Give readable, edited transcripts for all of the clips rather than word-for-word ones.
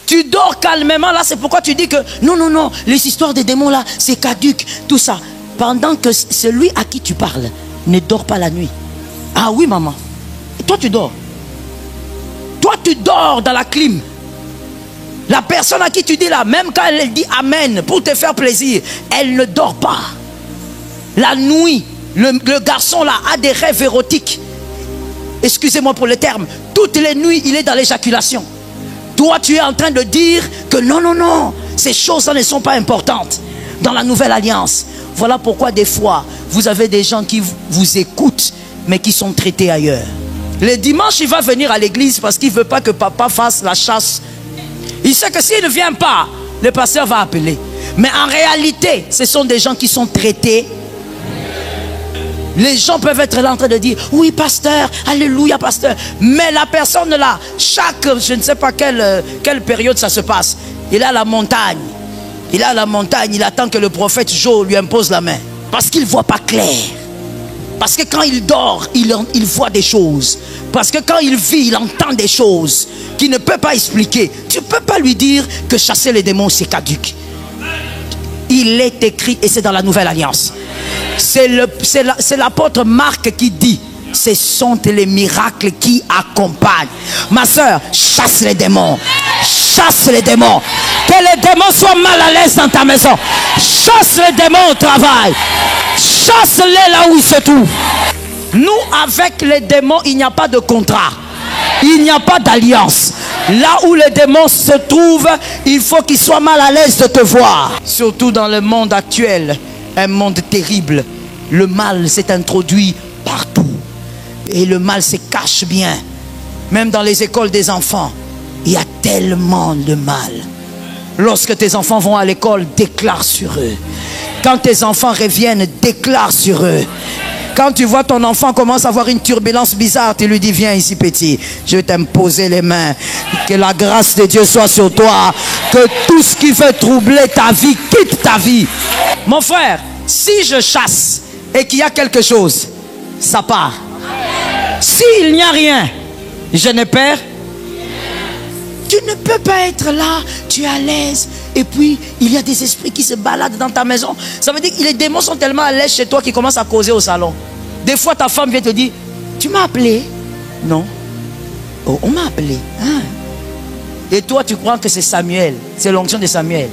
Tu dors calmement, là, c'est pourquoi tu dis que non, les histoires des démons là, c'est caduque, tout ça. Pendant que celui à qui tu parles ne dort pas la nuit. Ah oui, maman. Et toi, tu dors. Toi, tu dors dans la clim. La personne à qui tu dis là, même quand elle dit amen pour te faire plaisir, elle ne dort pas. La nuit, le garçon là a des rêves érotiques. Excusez-moi pour le terme. Toutes les nuits, il est dans l'éjaculation. Toi, tu es en train de dire que non, ces choses-là ne sont pas importantes dans la nouvelle alliance. Voilà pourquoi des fois, vous avez des gens qui vous écoutent, mais qui sont traités ailleurs. Le dimanche, il va venir à l'église parce qu'il ne veut pas que papa fasse la chasse. Il sait que s'il ne vient pas, le pasteur va appeler. Mais en réalité, ce sont des gens qui sont traités. Les gens peuvent être là en train de dire, oui pasteur, alléluia pasteur. Mais la personne là, je ne sais pas quelle période ça se passe. Il est à la montagne. Il est à la montagne, il attend que le prophète Joe lui impose la main. Parce qu'il ne voit pas clair. Parce que quand il dort, il voit des choses. Parce que quand il vit, il entend des choses qu'il ne peut pas expliquer. Tu ne peux pas lui dire que chasser les démons c'est caduque. Il est écrit et c'est dans la nouvelle alliance. C'est l'apôtre Marc qui dit, ce sont les miracles qui accompagnent. Ma soeur, chasse les démons. Chasse les démons. Que les démons soient mal à l'aise dans ta maison. Chasse les démons au travail. Chasse-les là où ils se trouvent. Nous, avec les démons, il n'y a pas de contrat. Il n'y a pas d'alliance. Là où les démons se trouvent, il faut qu'ils soient mal à l'aise de te voir. Surtout dans le monde actuel, un monde terrible. Le mal s'est introduit partout. Et le mal se cache bien. Même dans les écoles des enfants, il y a tellement de mal. Lorsque tes enfants vont à l'école, déclare sur eux. Quand tes enfants reviennent, déclare sur eux. Quand tu vois ton enfant commence à avoir une turbulence bizarre, tu lui dis, viens ici petit, je vais t'imposer les mains. Que la grâce de Dieu soit sur toi. Que tout ce qui veut troubler ta vie, quitte ta vie. Mon frère, si je chasse et qu'il y a quelque chose, ça part. S'il n'y a rien, je ne perds. Tu ne peux pas être là, tu es à l'aise. Et puis, il y a des esprits qui se baladent dans ta maison. Ça veut dire que les démons sont tellement à l'aise chez toi qu'ils commencent à causer au salon. Des fois, ta femme vient te dire, tu m'as appelé? Non. Oh, on m'a appelé. Ah. Et toi, tu crois que c'est Samuel. C'est l'onction de Samuel.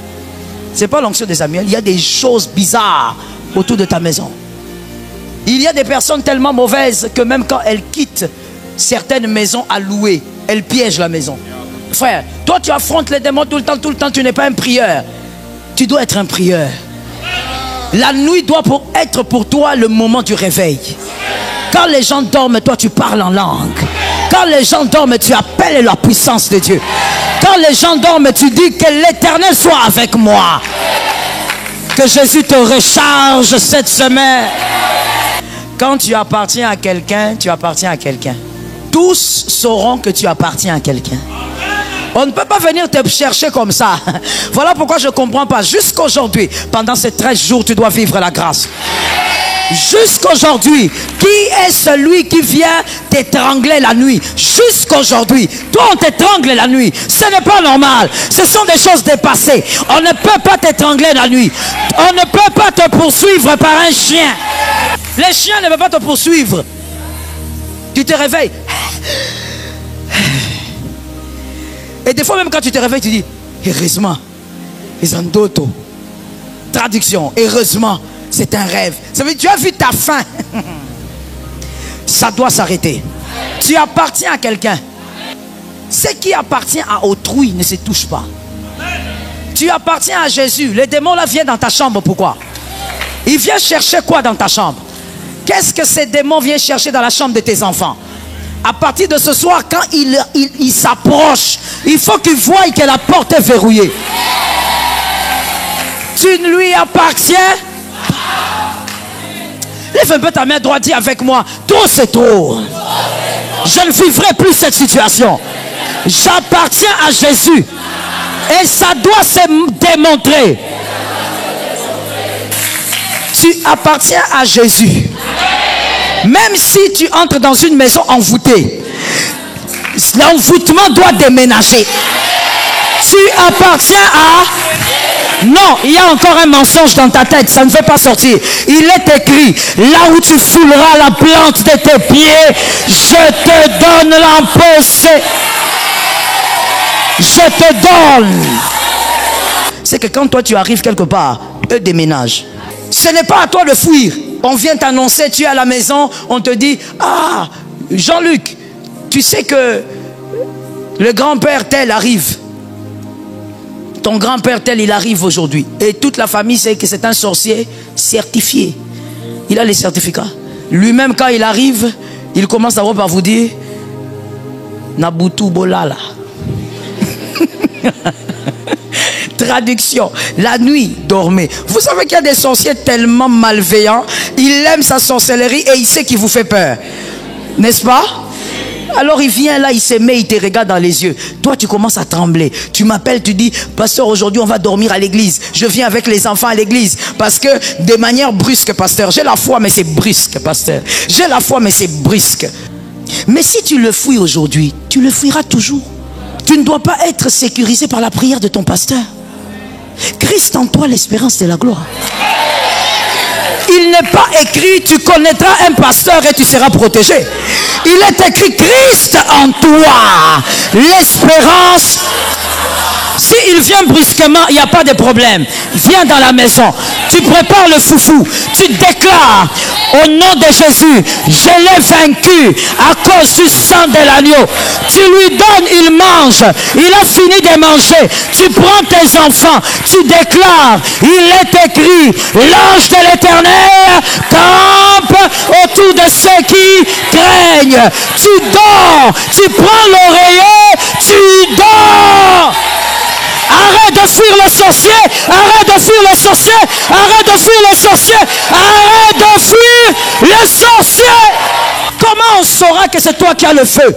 Ce n'est pas l'onction de Samuel. Il y a des choses bizarres autour de ta maison. Il y a des personnes tellement mauvaises que même quand elles quittent certaines maisons à louer, elles piègent la maison. Frère, toi tu affrontes les démons tout le temps, tu n'es pas un prieur. Tu dois être un prieur. La nuit doit être pour toi le moment du réveil. Quand les gens dorment, toi tu parles en langue. Quand les gens dorment, tu appelles la puissance de Dieu. Quand les gens dorment, tu dis que l'Éternel soit avec moi. Que Jésus te recharge cette semaine. Quand tu appartiens à quelqu'un, tu appartiens à quelqu'un. Tous sauront que tu appartiens à quelqu'un. On ne peut pas venir te chercher comme ça. Voilà pourquoi je ne comprends pas. Jusqu'aujourd'hui, pendant ces 13 jours, tu dois vivre la grâce. Jusqu'aujourd'hui, qui est celui qui vient t'étrangler la nuit? Jusqu'aujourd'hui, toi on t'étrangle la nuit. Ce n'est pas normal. Ce sont des choses dépassées. On ne peut pas t'étrangler la nuit. On ne peut pas te poursuivre par un chien. Les chiens ne peuvent pas te poursuivre. Tu te réveilles. Et des fois même quand tu te réveilles, tu dis, heureusement, ils ont d'autres. Traduction, heureusement, c'est un rêve. Ça veut dire, tu as vu ta fin. Ça doit s'arrêter. Tu appartiens à quelqu'un. Ce qui appartient à autrui ne se touche pas. Tu appartiens à Jésus. Les démons là viennent dans ta chambre, pourquoi? Ils viennent chercher quoi dans ta chambre? Qu'est-ce que ces démons viennent chercher dans la chambre de tes enfants? À partir de ce soir, quand il s'approche, il faut qu'il voie que la porte est verrouillée. Tu ne lui appartiens. Lève un peu ta main droite, dis avec moi, trop c'est trop. Je ne vivrai plus cette situation. J'appartiens à Jésus. Et ça doit se démontrer. Tu appartiens à Jésus. Même si tu entres dans une maison envoûtée, l'envoûtement doit déménager. Tu appartient à... Non, il y a encore un mensonge dans ta tête, ça ne fait pas sortir. Il est écrit, là où tu fouleras la plante de tes pieds, je te donne l'empossé. Je te donne. C'est que quand toi tu arrives quelque part, eux déménagent. Ce n'est pas à toi de fuir. On vient t'annoncer, tu es à la maison, on te dit, ah, Jean-Luc, tu sais que le grand-père tel arrive. Ton grand-père tel, il arrive aujourd'hui. Et toute la famille sait que c'est un sorcier certifié. Il a les certificats. Lui-même, quand il arrive, il commence d'abord par vous dire, Nabutu Bolala. Traduction, la nuit, dormez. Vous savez qu'il y a des sorciers tellement malveillants, il aime sa sorcellerie et il sait qu'il vous fait peur. N'est-ce pas? Alors il vient là, il se met, il te regarde dans les yeux. Toi tu commences à trembler. Tu m'appelles, tu dis, pasteur, aujourd'hui on va dormir à l'église. Je viens avec les enfants à l'église. Parce que de manière brusque, pasteur, j'ai la foi mais c'est brusque, pasteur. J'ai la foi mais c'est brusque. Mais si tu le fuis aujourd'hui, tu le fuiras toujours. Tu ne dois pas être sécurisé par la prière de ton pasteur. Christ en toi, l'espérance de la gloire. Il n'est pas écrit, tu connaîtras un pasteur et tu seras protégé. Il est écrit, Christ en toi, l'espérance. S'il vient brusquement, il n'y a pas de problème. Viens dans la maison. Tu prépares le foufou. Tu déclares au nom de Jésus, je l'ai vaincu à cause du sang de l'agneau. Tu lui donnes, il mange. Il a fini de manger. Tu prends tes enfants. Tu déclares, il est écrit, l'ange de l'Éternel campe autour de ceux qui craignent. Tu dors. Tu prends l'oreiller. Tu dors. Arrête de fuir les sorciers. Arrête de fuir les sorciers. Arrête de fuir les sorciers. Arrête de fuir les sorciers. Comment on saura que c'est toi qui as le feu?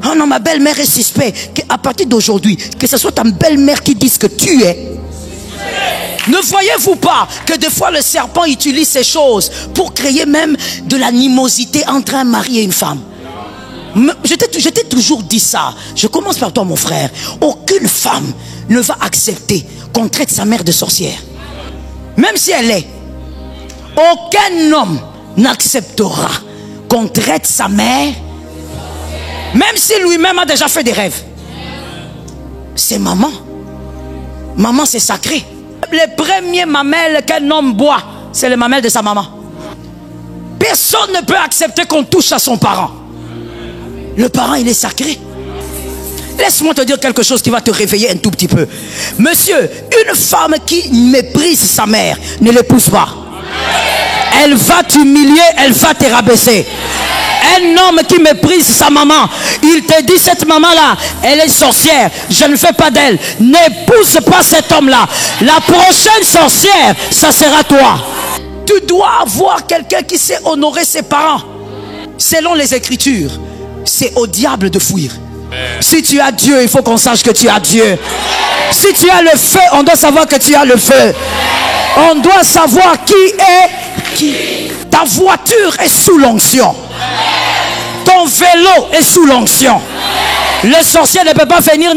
Oh non, ma belle-mère est suspecte. À partir d'aujourd'hui, que ce soit ta belle-mère qui dise que tu es. Ne voyez-vous pas que des fois le serpent utilise ces choses pour créer même de l'animosité entre un mari et une femme? Je t'ai toujours dit ça. Je commence par toi, mon frère. Aucune femme ne va accepter qu'on traite sa mère de sorcière. Même si elle est. Aucun homme n'acceptera qu'on traite sa mère. Même si lui-même a déjà fait des rêves. C'est maman. Maman, c'est sacré. Les premiers mamelles qu'un homme boit, c'est les mamelles de sa maman. Personne ne peut accepter qu'on touche à son parent. Le parent, il est sacré. Laisse-moi te dire quelque chose qui va te réveiller un tout petit peu. Monsieur, une femme qui méprise sa mère, ne l'épouse pas. Elle va t'humilier, elle va te rabaisser. Un homme qui méprise sa maman, il te dit, cette maman-là, elle est sorcière, je ne fais pas d'elle. N'épouse pas cet homme-là. La prochaine sorcière, ça sera toi. Tu dois avoir quelqu'un qui sait honorer ses parents. Selon les Écritures, c'est au diable de fuir. Si tu as Dieu, il faut qu'on sache que tu as Dieu. Si tu as le feu, on doit savoir que tu as le feu. On doit savoir qui est qui. Ta voiture est sous l'onction. Ton vélo est sous l'onction. Le sorcier ne peut pas venir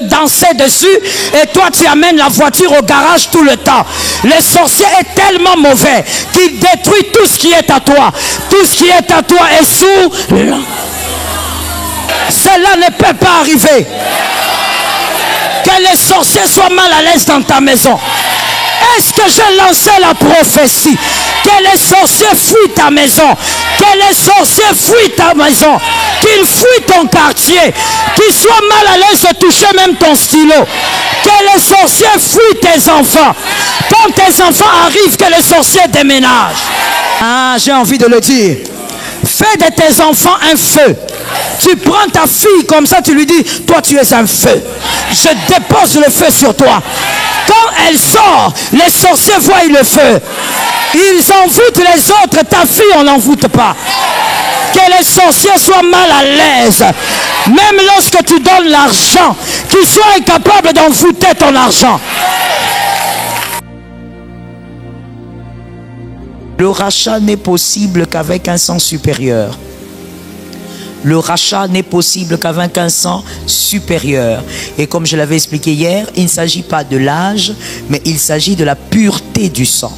danser dessus et toi tu amènes la voiture au garage tout le temps. Le sorcier est tellement mauvais qu'il détruit tout ce qui est à toi. Tout ce qui est à toi est sous l'onction. Cela ne peut pas arriver. Que les sorciers soient mal à l'aise dans ta maison. Est-ce que j'ai lancé la prophétie? Que les sorciers fuient ta maison. Que les sorciers fuient ta maison. Qu'ils fuient ton quartier. Qu'ils soient mal à l'aise de toucher même ton stylo. Que les sorciers fuient tes enfants. Quand tes enfants arrivent, que les sorciers déménagent. Ah, j'ai envie de le dire. Fais de tes enfants un feu. Tu prends ta fille comme ça, tu lui dis, toi tu es un feu. Je dépose le feu sur toi. Quand elle sort, les sorciers voient le feu. Ils envoûtent les autres. Ta fille, on n'envoûte pas. Que les sorciers soient mal à l'aise. Même lorsque tu donnes l'argent, qu'ils soient incapables d'envoûter ton argent. Le rachat n'est possible qu'avec un sang supérieur. le rachat n'est possible qu'avec un sang supérieur. Et comme je l'avais expliqué hier, il ne s'agit pas de l'âge, mais il s'agit de la pureté du sang.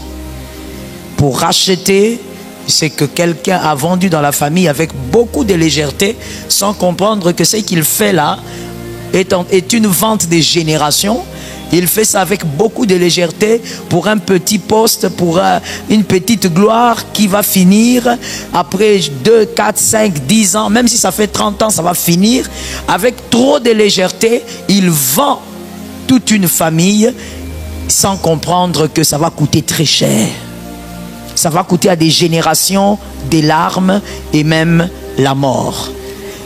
Pour racheter, c'est que quelqu'un a vendu dans la famille avec beaucoup de légèreté, sans comprendre que ce qu'il fait là est une vente des générations. Il fait ça avec beaucoup de légèreté pour un petit poste, pour une petite gloire qui va finir après 2, 4, 5, 10 ans, même si ça fait 30 ans, ça va finir. Avec trop de légèreté, il vend toute une famille sans comprendre que ça va coûter très cher. Ça va coûter à des générations des larmes et même la mort.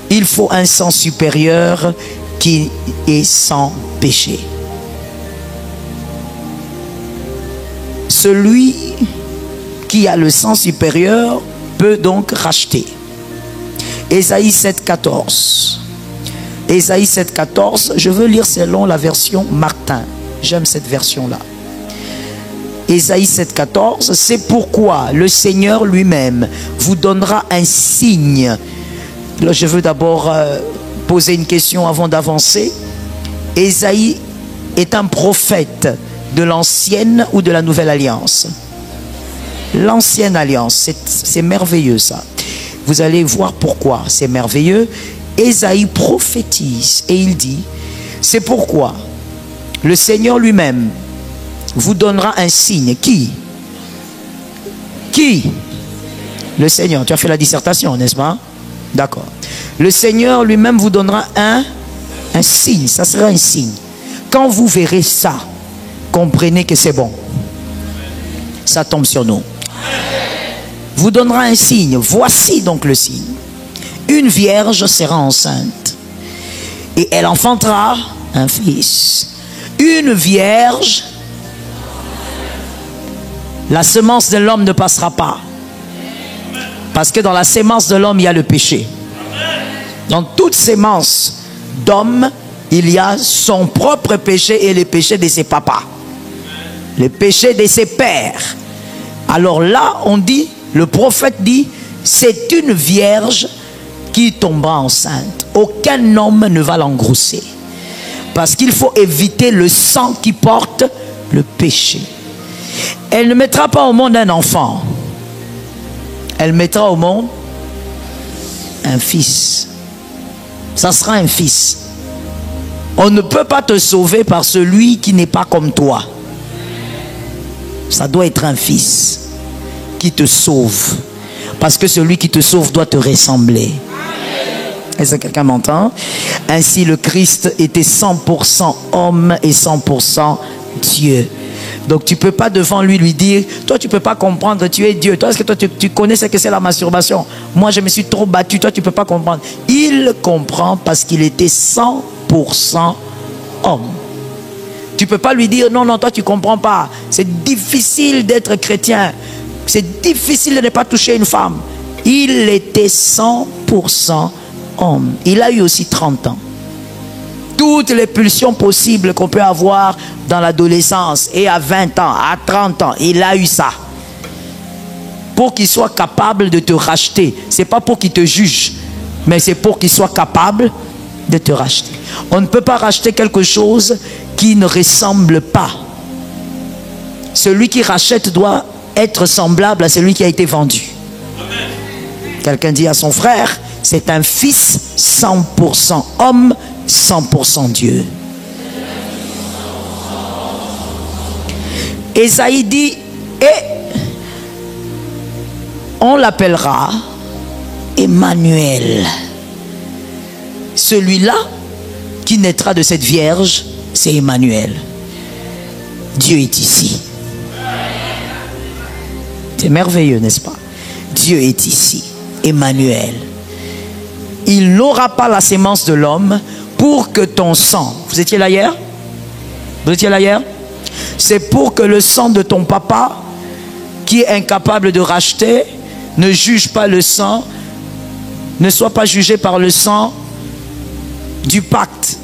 Il faut un sang supérieur qui est sans péché. Celui qui a le sang supérieur peut donc racheter. Ésaïe 7,14. Ésaïe 7,14, je veux lire selon la version Martin. J'aime cette version-là. Ésaïe 7,14, c'est pourquoi le Seigneur lui-même vous donnera un signe. Là, je veux d'abord poser une question avant d'avancer. Ésaïe est un prophète de l'ancienne ou de la nouvelle alliance? L'ancienne alliance, c'est merveilleux ça. Vous allez voir pourquoi c'est merveilleux. Ésaïe prophétise et il dit, c'est pourquoi le Seigneur lui-même vous donnera un signe. Qui? Le Seigneur. Tu as fait la dissertation, n'est-ce pas? D'accord. Le Seigneur lui-même vous donnera un signe. Ça sera un signe. Quand vous verrez ça, comprenez que c'est bon. Ça tombe sur nous. Vous donnera un signe. Voici donc le signe. Une vierge sera enceinte et elle enfantera un fils. Une vierge. La semence de l'homme ne passera pas. Parce que dans la sémence de l'homme, il y a le péché. Dans toute sémence d'homme, il y a son propre péché et les péchés de ses papas. Les péchés de ses pères. Alors là, on dit, le prophète dit, c'est une vierge qui tombera enceinte. Aucun homme ne va l'engrousser. Parce qu'il faut éviter le sang qui porte le péché. Elle ne mettra pas au monde un enfant. Elle mettra au monde un fils. Ça sera un fils. On ne peut pas te sauver par celui qui n'est pas comme toi. Ça doit être un fils qui te sauve. Parce que celui qui te sauve doit te ressembler. Est-ce que quelqu'un m'entend? Ainsi le Christ était 100% homme et 100% Dieu. Donc tu ne peux pas devant lui dire, toi tu ne peux pas comprendre, tu es Dieu. Toi, est-ce que toi tu connais ce que c'est la masturbation? Moi je me suis trop battu, toi tu ne peux pas comprendre. Il comprend parce qu'il était 100% homme. Tu ne peux pas lui dire, non, toi tu ne comprends pas. C'est difficile d'être chrétien. C'est difficile de ne pas toucher une femme. Il était 100% homme. Il a eu aussi 30 ans. Toutes les pulsions possibles qu'on peut avoir dans l'adolescence et à 20 ans, à 30 ans, il a eu ça. Pour qu'il soit capable de te racheter. Ce n'est pas pour qu'il te juge, mais c'est pour qu'il soit capable de te racheter. On ne peut pas racheter quelque chose qui ne ressemble pas. Celui qui rachète doit être semblable à celui qui a été vendu. Quelqu'un dit à son frère, c'est un fils 100% homme, 100% Dieu. Ésaïe dit, et on l'appellera Emmanuel. Celui-là qui naîtra de cette vierge, c'est Emmanuel. Dieu est ici. C'est merveilleux, n'est-ce pas? Dieu est ici. Emmanuel. Il n'aura pas la sémence de l'homme pour que ton sang... Vous étiez là hier? Vous étiez là hier? C'est pour que le sang de ton papa, qui est incapable de racheter, ne juge pas le sang, ne soit pas jugé par le sang du pacte.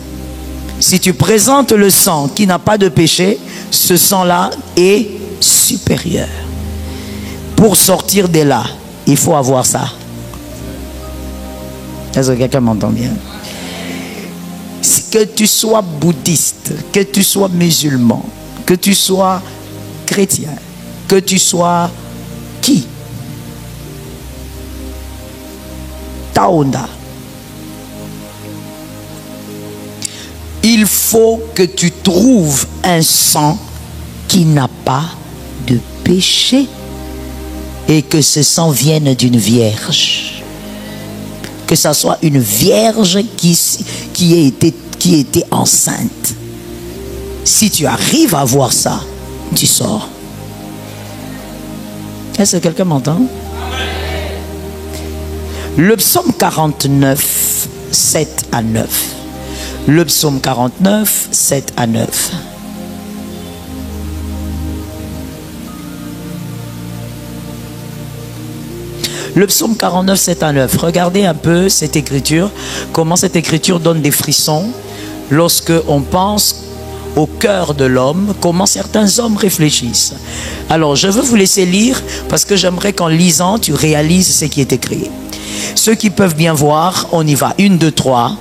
Si tu présentes le sang qui n'a pas de péché, ce sang-là est supérieur. Pour sortir de là, il faut avoir ça. Est-ce que quelqu'un m'entend bien? Que tu sois bouddhiste, que tu sois musulman, que tu sois chrétien, que tu sois qui? Taonda. Il faut que tu trouves un sang qui n'a pas de péché et que ce sang vienne d'une vierge. Que ça soit une vierge qui était enceinte. Si tu arrives à voir ça, tu sors. Est-ce que quelqu'un m'entend? Le psaume 49, 7 à 9. Le psaume 49, 7 à 9. Le psaume 49, 7 à 9. Regardez un peu cette écriture, comment cette écriture donne des frissons lorsque on pense au cœur de l'homme, comment certains hommes réfléchissent. Alors, je veux vous laisser lire parce que j'aimerais qu'en lisant, tu réalises ce qui est écrit. Ceux qui peuvent bien voir, on y va. 1, 2, 3.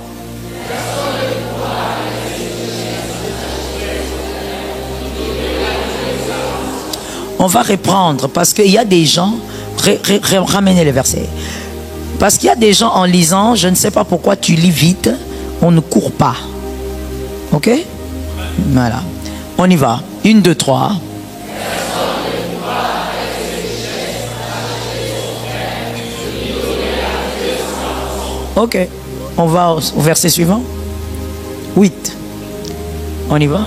On va reprendre parce qu'il y a des gens, ramenez les versets. Parce qu'il y a des gens en lisant, je ne sais pas pourquoi tu lis vite, on ne court pas. Ok? Voilà. On y va. 1, 2, 3. Ok. On va au verset suivant. 8. On y va.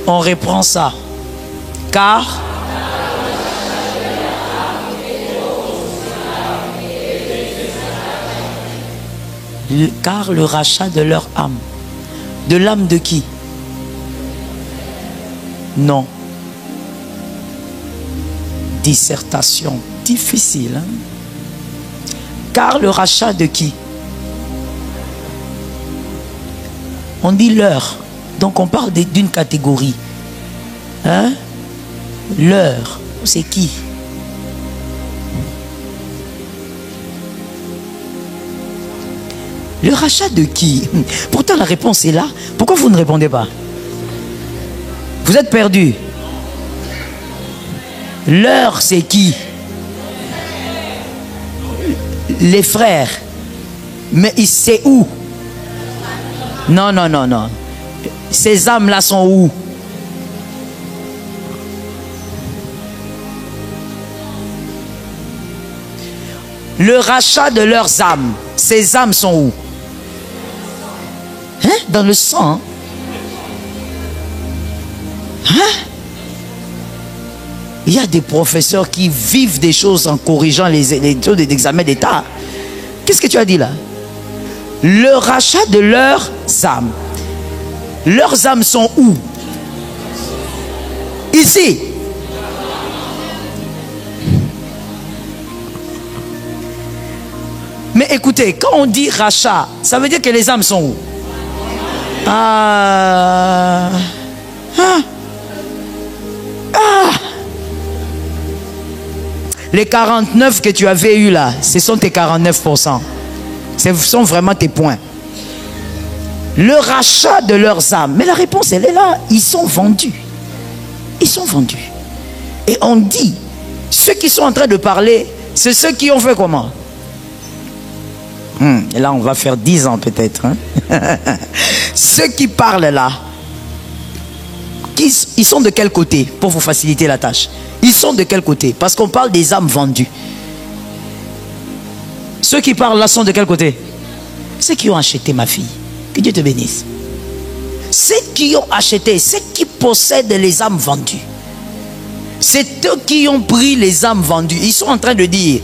On reprend ça. Car le rachat de leur âme. De l'âme de qui? Non. Dissertation difficile. Hein? Car le rachat de qui? On dit leur. Donc on parle d'une catégorie. Hein? Leur, c'est qui? Le rachat de qui? Pourtant la réponse est là. Pourquoi vous ne répondez pas? Vous êtes perdus. Leur, c'est qui? Les frères. Mais c'est où? Non, non, non, non. Ces âmes-là sont où? Le rachat de leurs âmes. Ces âmes sont où? Hein? Dans le sang. Hein? Il y a des professeurs qui vivent des choses en corrigeant les taux d'examen d'État. Qu'est-ce que tu as dit là? Le rachat de leurs âmes. Leurs âmes sont où? Ici. Mais écoutez, quand on dit rachat, ça veut dire que les âmes sont où? Les 49 que tu avais eu là, ce sont tes 49%. Ce sont vraiment tes points. Le rachat de leurs âmes. Mais la réponse, elle est là. Ils sont vendus. Ils sont vendus. Et on dit, ceux qui sont en train de parler, c'est ceux qui ont fait comment? Et là, on va faire 10 ans peut-être. Hein? Ceux qui parlent là, ils sont de quel côté pour vous faciliter la tâche? Ils sont de quel côté? Parce qu'on parle des âmes vendues. Ceux qui parlent là sont de quel côté? Ceux qui ont acheté, ma fille. Que Dieu te bénisse. Ceux qui ont acheté, ceux qui possèdent les âmes vendues. C'est eux qui ont pris les âmes vendues. Ils sont en train de dire,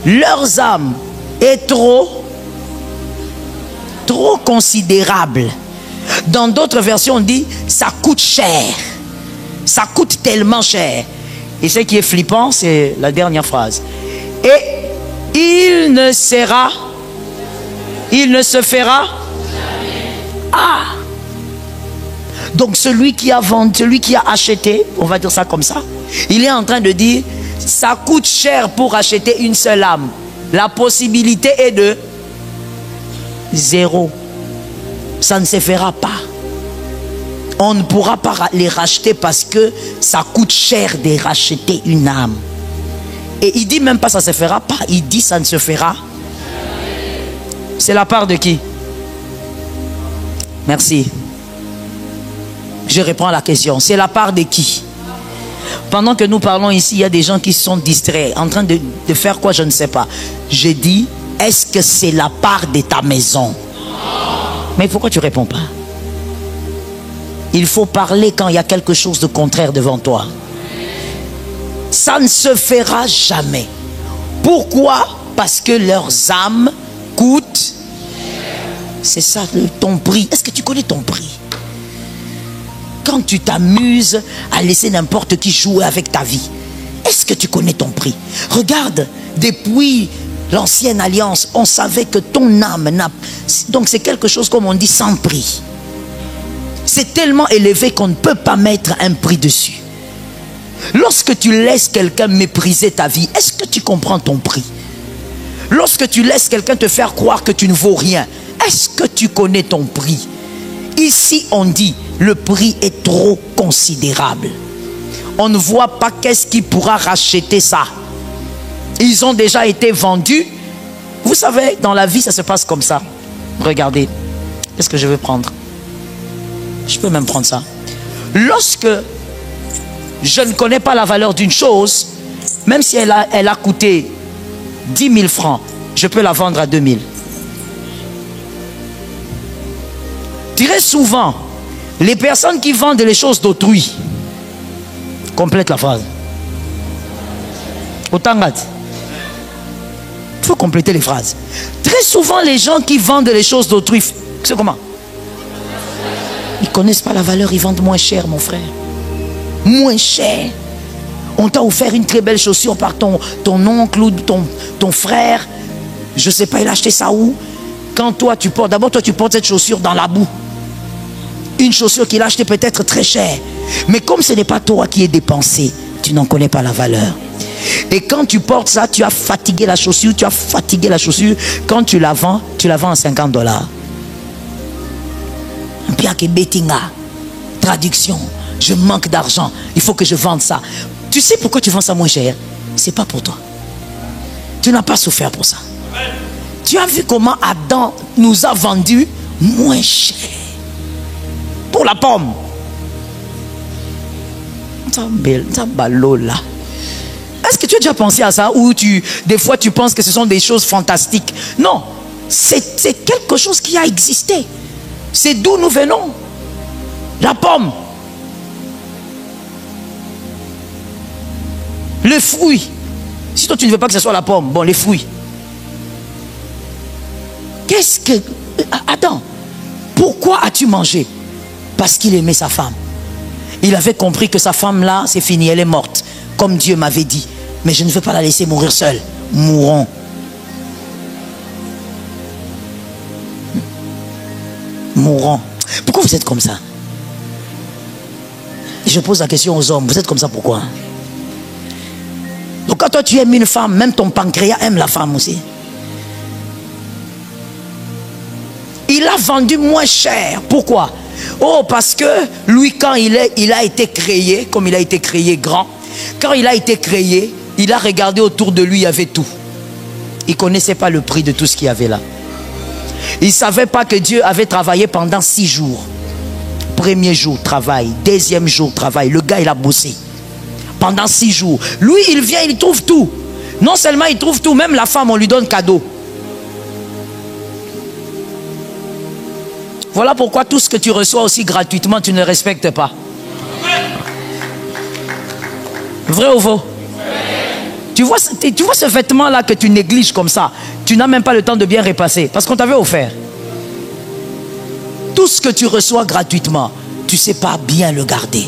leurs âmes est trop considérable. Dans d'autres versions, on dit, ça coûte cher. Ça coûte tellement cher. Et ce qui est flippant, c'est la dernière phrase. Et il ne se fera. Ah! Donc celui qui a vendu, celui qui a acheté, on va dire ça comme ça, il est en train de dire, ça coûte cher pour acheter une seule âme. La possibilité est de 0. Ça ne se fera pas. On ne pourra pas les racheter parce que ça coûte cher de racheter une âme. Et il dit même pas ça se fera pas, il dit ça ne se fera. C'est la part de qui? Merci. Je réponds à la question. C'est la part de qui? Pendant que nous parlons ici, il y a des gens qui sont distraits, en train de faire quoi, je ne sais pas. Je dis, est-ce que c'est la part de ta maison? Mais pourquoi tu ne réponds pas? Il faut parler quand il y a quelque chose de contraire devant toi. Ça ne se fera jamais. Pourquoi? Parce que leurs âmes coûtent. C'est ça ton prix. Est-ce que tu connais ton prix? Quand tu t'amuses à laisser n'importe qui jouer avec ta vie, est-ce que tu connais ton prix? Regarde, depuis l'ancienne alliance, on savait que ton âme n'a... Donc c'est quelque chose, comme on dit, sans prix. C'est tellement élevé qu'on ne peut pas mettre un prix dessus. Lorsque tu laisses quelqu'un mépriser ta vie, est-ce que tu comprends ton prix? Lorsque tu laisses quelqu'un te faire croire que tu ne vaux rien, est-ce que tu connais ton prix? Ici, on dit, le prix est trop considérable. On ne voit pas qu'est-ce qui pourra racheter ça. Ils ont déjà été vendus. Vous savez, dans la vie, ça se passe comme ça. Regardez, qu'est-ce que je vais prendre? Je peux même prendre ça. Lorsque je ne connais pas la valeur d'une chose, même si elle a coûté 10 000 francs, je peux la vendre à 2 000. Très souvent, les personnes qui vendent les choses d'autrui, complète la phrase. Autangat. Il faut compléter les phrases. Très souvent, les gens qui vendent les choses d'autrui, c'est comment? Ils ne connaissent pas la valeur, ils vendent moins cher, mon frère. Moins cher. On t'a offert une très belle chaussure par ton oncle ou ton frère. Je ne sais pas, il a acheté ça où? Quand toi tu portes, d'abord toi tu portes cette chaussure dans la boue. Une chaussure qu'il a achetée peut-être très chère. Mais comme ce n'est pas toi qui es dépensé, tu n'en connais pas la valeur. Et quand tu portes ça, tu as fatigué la chaussure, Quand tu la vends à $50. Bien que Bettinga, traduction, je manque d'argent, il faut que je vende ça. Tu sais pourquoi tu vends ça moins cher? C'est pas pour toi. Tu n'as pas souffert pour ça. Tu as vu comment Adam nous a vendu moins cher pour la pomme. Est-ce que tu as déjà pensé à ça? Ou des fois tu penses que ce sont des choses fantastiques? Non, c'est quelque chose qui a existé. C'est d'où nous venons. La pomme. Le fruit. Si toi tu ne veux pas que ce soit la pomme, bon, les fruits. Qu'est-ce que... Attends, pourquoi as-tu mangé? Parce qu'il aimait sa femme. Il avait compris que sa femme là, c'est fini, elle est morte. Comme Dieu m'avait dit. Mais je ne veux pas la laisser mourir seule. Mourons. Mourons. Pourquoi vous êtes comme ça? Et je pose la question aux hommes, vous êtes comme ça pourquoi? Donc quand toi tu aimes une femme, même ton pancréas aime la femme aussi. Il a vendu moins cher. Pourquoi? Oh, parce que lui, quand il a été créé, comme il a été créé grand, quand il a été créé, il a regardé autour de lui, il y avait tout. Il ne connaissait pas le prix de tout ce qu'il y avait là. Il ne savait pas que Dieu avait travaillé pendant 6 jours. Premier jour, travail. Deuxième jour, travail. Le gars, il a bossé. Pendant 6 jours. Lui, il vient, il trouve tout. Non seulement il trouve tout, même la femme, on lui donne cadeau. Voilà pourquoi tout ce que tu reçois aussi gratuitement, tu ne le respectes pas. Vrai ou faux? Tu vois ce vêtement-là que tu négliges comme ça. Tu n'as même pas le temps de bien repasser. Parce qu'on t'avait offert. Tout ce que tu reçois gratuitement, tu ne sais pas bien le garder.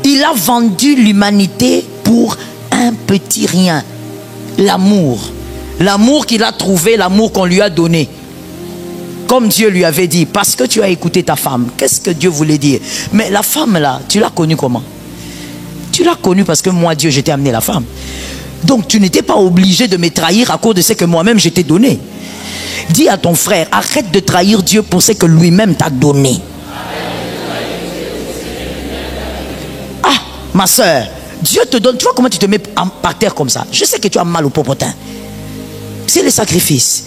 Il a vendu l'humanité pour un petit rien. L'amour. L'amour qu'il a trouvé, l'amour qu'on lui a donné. comme Dieu lui avait dit, parce que tu as écouté ta femme. Qu'est-ce que Dieu voulait dire? Mais la femme là, tu l'as connue comment? Tu l'as connue parce que moi, Dieu, je t'ai amené la femme. Donc tu n'étais pas obligé de me trahir à cause de ce que moi-même je t'ai donné. Dis à ton frère, arrête de trahir Dieu pour ce que lui-même t'a donné. Ah, ma soeur, Dieu te donne, tu vois comment tu te mets par terre comme ça. Je sais que tu as mal au popotin. C'est le sacrifice.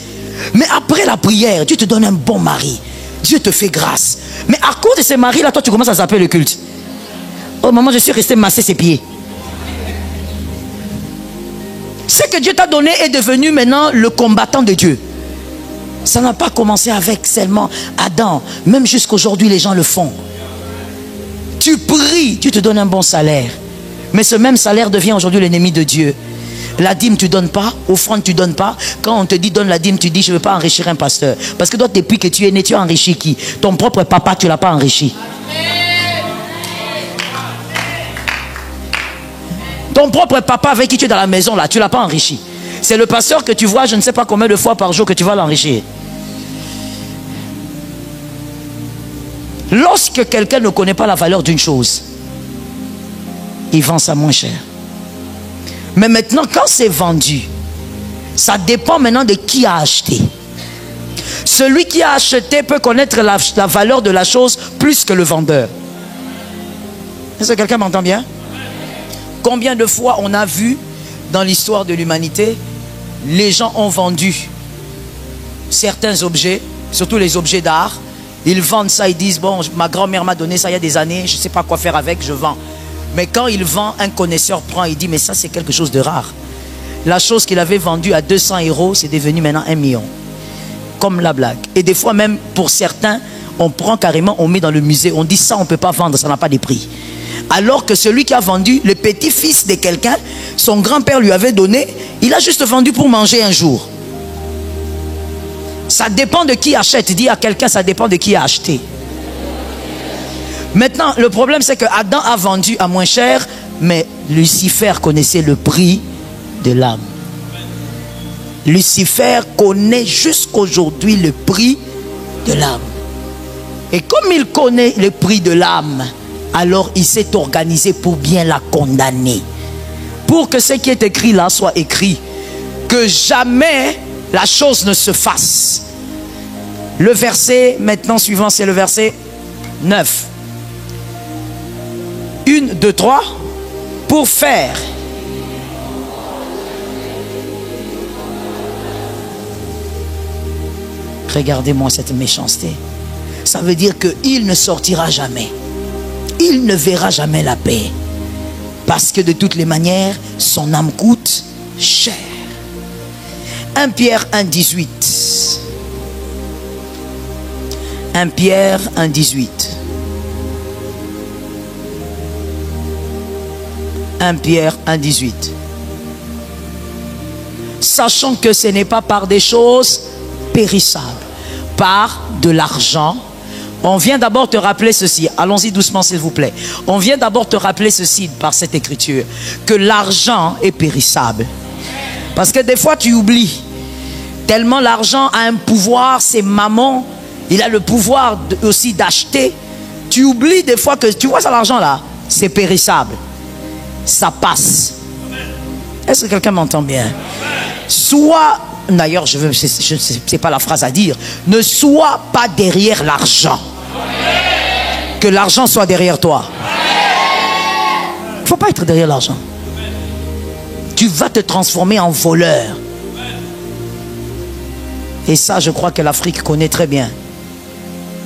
Mais après la prière, Dieu te donne un bon mari. Dieu te fait grâce. Mais à cause de ces maris-là, toi tu commences à zapper le culte. Oh maman, je suis resté masser ses pieds. Ce que Dieu t'a donné est devenu maintenant le combattant de Dieu. Ça n'a pas commencé avec seulement Adam. Même jusqu'aujourd'hui, les gens le font. Tu pries, Dieu te donne un bon salaire. Mais ce même salaire devient aujourd'hui l'ennemi de Dieu. La dîme, tu ne donnes pas. Offrande, tu ne donnes pas. Quand on te dit donne la dîme, tu dis je ne veux pas enrichir un pasteur. Parce que toi, depuis que tu es né, tu as enrichi qui? Ton propre papa, tu ne l'as pas enrichi. Ton propre papa avec qui tu es dans la maison, là, tu ne l'as pas enrichi. C'est le pasteur que tu vois, je ne sais pas combien de fois par jour que tu vas l'enrichir. Lorsque quelqu'un ne connaît pas la valeur d'une chose, il vend ça moins cher. Mais maintenant, quand c'est vendu, ça dépend maintenant de qui a acheté. Celui qui a acheté peut connaître la valeur de la chose plus que le vendeur. Est-ce que quelqu'un m'entend bien? Combien de fois on a vu dans l'histoire de l'humanité, les gens ont vendu certains objets, surtout les objets d'art. Ils vendent ça, ils disent, bon, ma grand-mère m'a donné ça il y a des années, je ne sais pas quoi faire avec, je vends. Mais quand il vend, un connaisseur prend, il dit, mais ça c'est quelque chose de rare. La chose qu'il avait vendue à 200 €, c'est devenu maintenant 1 million. Comme la blague. Et des fois même, pour certains, on prend carrément, on met dans le musée, on dit ça on ne peut pas vendre, ça n'a pas de prix. Alors que celui qui a vendu, le petit-fils de quelqu'un, son grand-père lui avait donné, il a juste vendu pour manger un jour. Ça dépend de qui achète. Dis à quelqu'un, ça dépend de qui a acheté. Maintenant, le problème c'est que Adam a vendu à moins cher, mais Lucifer connaissait le prix de l'âme. Lucifer connaît jusqu'aujourd'hui le prix de l'âme. Et comme il connaît le prix de l'âme, alors il s'est organisé pour bien la condamner. Pour que ce qui est écrit là soit écrit. Que jamais la chose ne se fasse. Le verset maintenant suivant, c'est le verset 9. 1, 2, 3. Pour faire. Regardez-moi cette méchanceté. Ça veut dire qu'il ne sortira jamais. Il ne verra jamais la paix. Parce que de toutes les manières, son âme coûte cher. 1 Pierre 1, 18. 1 Pierre 1, 18. 1 Pierre 1, 18. Sachant que ce n'est pas par des choses périssables, par de l'argent. On vient d'abord te rappeler ceci. Allons-y doucement s'il vous plaît. On vient d'abord te rappeler ceci par cette écriture. Que l'argent est périssable. Parce que des fois tu oublies. Tellement l'argent a un pouvoir, c'est maman. Il a le pouvoir aussi d'acheter. Tu oublies des fois que tu vois ça, l'argent là, c'est périssable. Ça passe. Est-ce que quelqu'un m'entend bien? Soit, d'ailleurs, c'est pas la phrase à dire. Ne sois pas derrière l'argent. Que l'argent soit derrière toi. Il ne faut pas être derrière l'argent. Tu vas te transformer en voleur. Et ça, je crois que l'Afrique connaît très bien.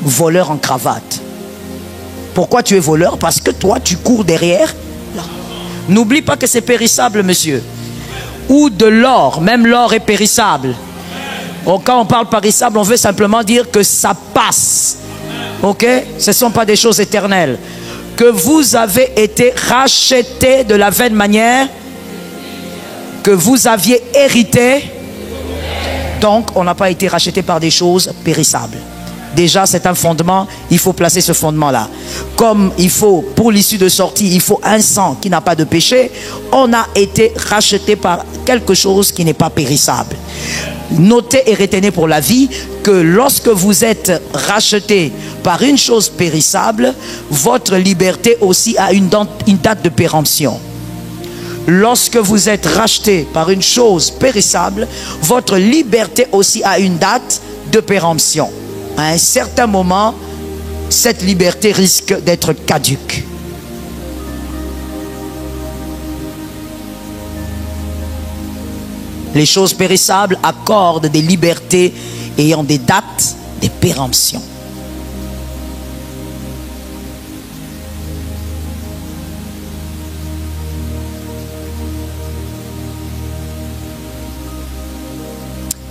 Voleur en cravate. Pourquoi tu es voleur? Parce que toi, tu cours derrière. N'oublie pas que c'est périssable, monsieur. Ou de l'or. Même l'or est périssable. Donc, quand on parle périssable, on veut simplement dire que ça passe. Ok? Ce ne sont pas des choses éternelles. Que vous avez été rachetés de la vaine manière que vous aviez hérité. Donc, on n'a pas été racheté par des choses périssables. Déjà, c'est un fondement, il faut placer ce fondement-là. Comme il faut, pour l'issue de sortie, il faut un sang qui n'a pas de péché, on a été racheté par quelque chose qui n'est pas périssable. Notez et retenez pour la vie que lorsque vous êtes racheté par une chose périssable, votre liberté aussi a une date de péremption. Lorsque vous êtes racheté par une chose périssable, votre liberté aussi a une date de péremption. À un certain moment, cette liberté risque d'être caduque. Les choses périssables accordent des libertés ayant des dates de péremption.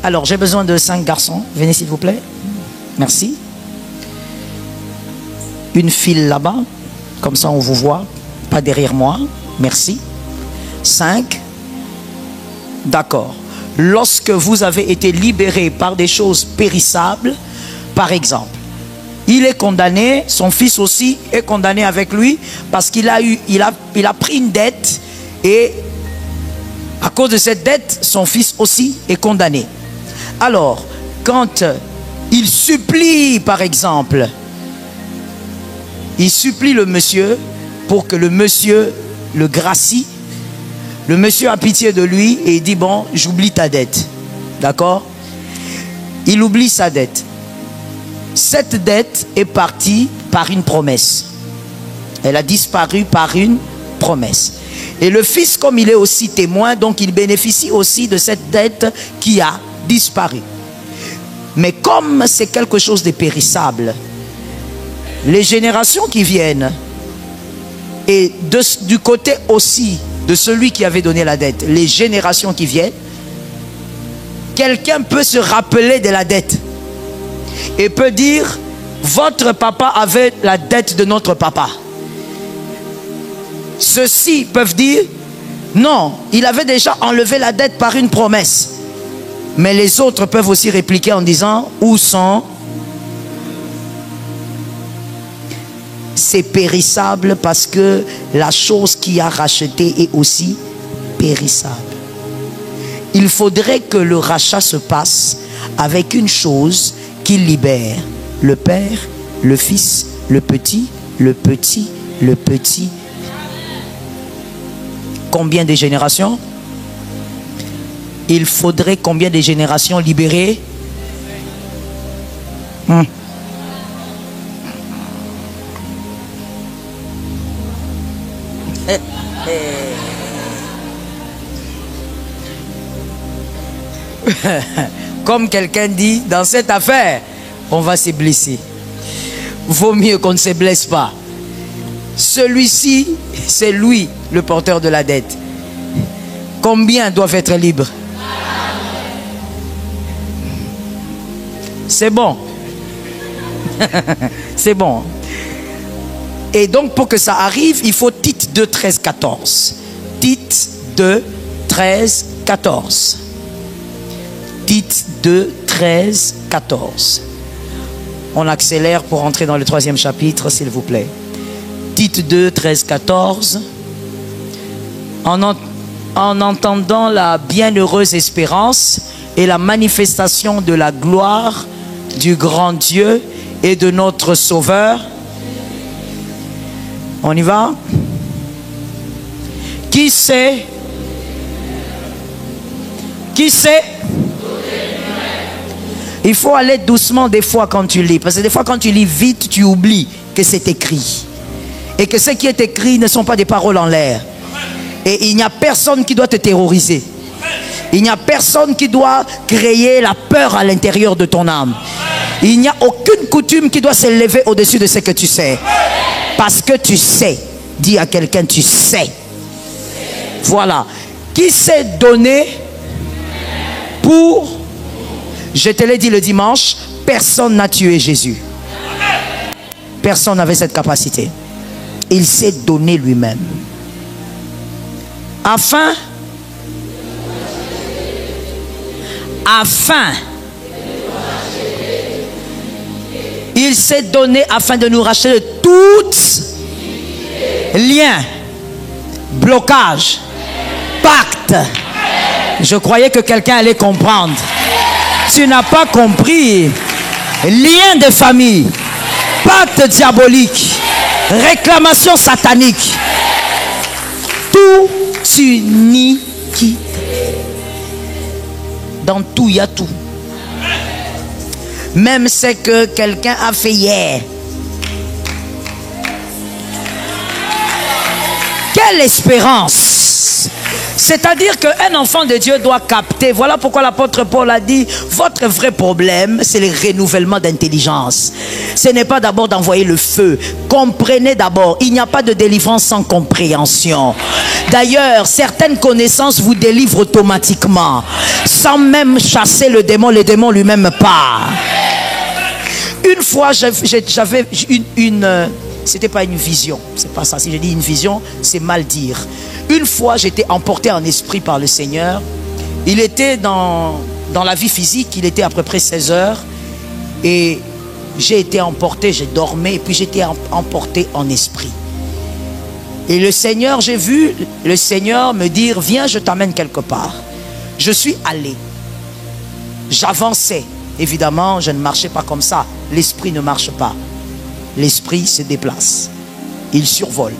Alors, j'ai besoin de 5 garçons. Venez s'il vous plaît. Merci. Une file là-bas. Comme ça, on vous voit. Pas derrière moi. Merci. 5. D'accord. Lorsque vous avez été libéré par des choses périssables, par exemple, il est condamné, son fils aussi est condamné avec lui parce qu'il a pris une dette et à cause de cette dette, son fils aussi est condamné. Alors, quand il supplie, par exemple, il supplie le monsieur pour que le monsieur le gracie, le monsieur a pitié de lui et il dit, bon, j'oublie ta dette. D'accord? Il oublie sa dette. Cette dette est partie par une promesse. Elle a disparu par une promesse. Et le fils, comme il est aussi témoin, donc il bénéficie aussi de cette dette qui a disparu. Mais comme c'est quelque chose de périssable, les générations qui viennent, et du côté aussi de celui qui avait donné la dette, les générations qui viennent, quelqu'un peut se rappeler de la dette et peut dire, votre papa avait la dette de notre papa. Ceux-ci peuvent dire, non, il avait déjà enlevé la dette par une promesse. Mais les autres peuvent aussi répliquer en disant, où sont? C'est périssable parce que la chose qui a racheté est aussi périssable. Il faudrait que le rachat se passe avec une chose qui libère le Père, le Fils, le Petit, le Petit, le Petit. Combien de générations? Il faudrait combien de générations libérées? Comme quelqu'un dit, dans cette affaire, on va se blesser. Vaut mieux qu'on ne se blesse pas. Celui-ci, c'est lui le porteur de la dette. Combien doivent être libres? C'est bon. C'est bon. Et donc pour que ça arrive, il faut Tite 2, 13, 14. Tite 2, 13, 14. Tite 2, 13, 14. On accélère pour entrer dans le 3e chapitre, s'il vous plaît. Tite 2, 13, 14. En entendant la bienheureuse espérance et la manifestation de la gloire du grand Dieu et de notre Sauveur. On y va? Qui sait? Qui sait? Il faut aller doucement des fois quand tu lis. Parce que des fois quand tu lis vite, tu oublies que c'est écrit. Et que ce qui est écrit ne sont pas des paroles en l'air. Et il n'y a personne qui doit te terroriser. Il n'y a personne qui doit créer la peur à l'intérieur de ton âme. Il n'y a aucune coutume qui doit s'élever au-dessus de ce que tu sais. Parce que tu sais. Dis à quelqu'un, tu sais. Voilà. Qui s'est donné pour... Je te l'ai dit le dimanche, personne n'a tué Jésus. Personne n'avait cette capacité. Il s'est donné lui-même. Afin il s'est donné afin de nous racheter de toutes liens, blocages, pactes. Je croyais que quelqu'un allait comprendre. tu n'as pas compris, lien de famille, pacte diabolique, réclamation satanique, tout iniquité. Dans tout, il y a tout. Même ce que quelqu'un a fait hier. Quelle espérance! C'est-à-dire qu'un enfant de Dieu doit capter. Voilà pourquoi l'apôtre Paul a dit, votre vrai problème, c'est le renouvellement d'intelligence. Ce n'est pas d'abord d'envoyer le feu. Comprenez d'abord, il n'y a pas de délivrance sans compréhension. D'ailleurs, certaines connaissances vous délivrent automatiquement. Sans même chasser le démon lui-même part. Une fois, j'avais une c'était pas une vision, c'est pas ça. Si je dis une vision, c'est mal dire. Une fois, j'étais emporté en esprit par le Seigneur. Il était dans la vie physique, il était à peu près 16 heures. Et j'ai été emporté, j'ai dormi, et puis j'étais emporté en esprit. Et le Seigneur, j'ai vu le Seigneur me dire, viens, je t'amène quelque part. Je suis allé. J'avançais. Évidemment, je ne marchais pas comme ça. L'esprit ne marche pas. L'esprit se déplace. Il survole.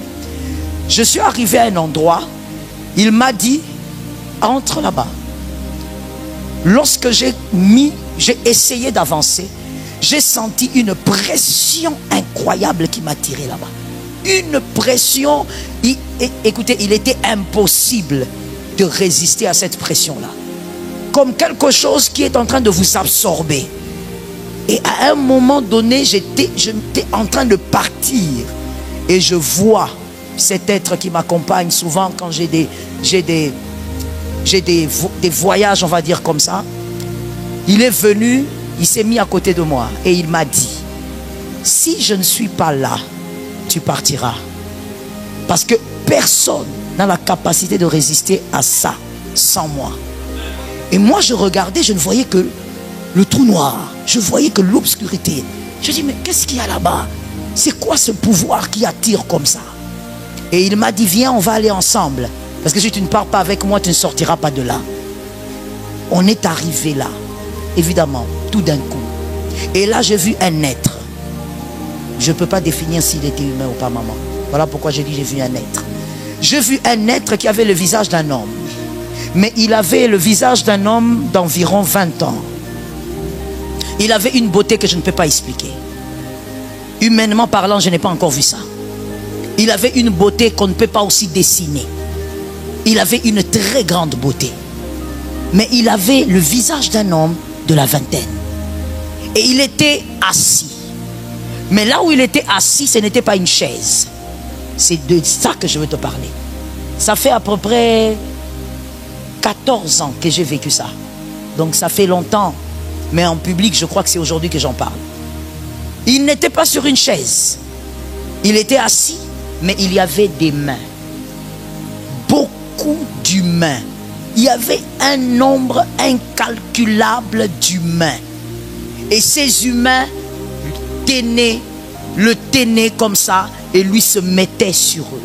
Je suis arrivé à un endroit. Il m'a dit, entre là-bas. Lorsque j'ai essayé d'avancer, j'ai senti une pression incroyable qui m'a tiré là-bas. Une pression. Écoutez, il était impossible de résister à cette pression-là. Comme quelque chose qui est en train de vous absorber. Et à un moment donné, j'étais en train de partir. Et je vois cet être qui m'accompagne souvent quand j'ai des voyages, on va dire comme ça. Il est venu, il s'est mis à côté de moi. Et il m'a dit, si je ne suis pas là, tu partiras. Parce que personne n'a la capacité de résister à ça sans moi. Et moi, je regardais, je ne voyais que le trou noir. Je voyais que l'obscurité. Je dis, mais qu'est-ce qu'il y a là-bas? C'est quoi ce pouvoir qui attire comme ça? Et il m'a dit, viens, on va aller ensemble. Parce que si tu ne pars pas avec moi, tu ne sortiras pas de là. On est arrivé là. Évidemment, tout d'un coup. Et là, j'ai vu un être. Je ne peux pas définir s'il était humain ou pas, maman. Voilà pourquoi j'ai dit, j'ai vu un être. J'ai vu un être qui avait le visage d'un homme. Mais il avait le visage d'un homme d'environ 20 ans. Il avait une beauté que je ne peux pas expliquer. Humainement parlant, je n'ai pas encore vu ça. Il avait une beauté qu'on ne peut pas aussi dessiner. Il avait une très grande beauté. Mais il avait le visage d'un homme de la vingtaine. Et il était assis. Mais là où il était assis, ce n'était pas une chaise. C'est de ça que je veux te parler. Ça fait à peu près 14 ans que j'ai vécu ça. Donc ça fait longtemps. Mais en public, je crois que c'est aujourd'hui que j'en parle. Il n'était pas sur une chaise. Il était assis, mais il y avait des mains. Beaucoup d'humains. Il y avait un nombre incalculable d'humains. Et ces humains le tenaient comme ça et lui se mettait sur eux.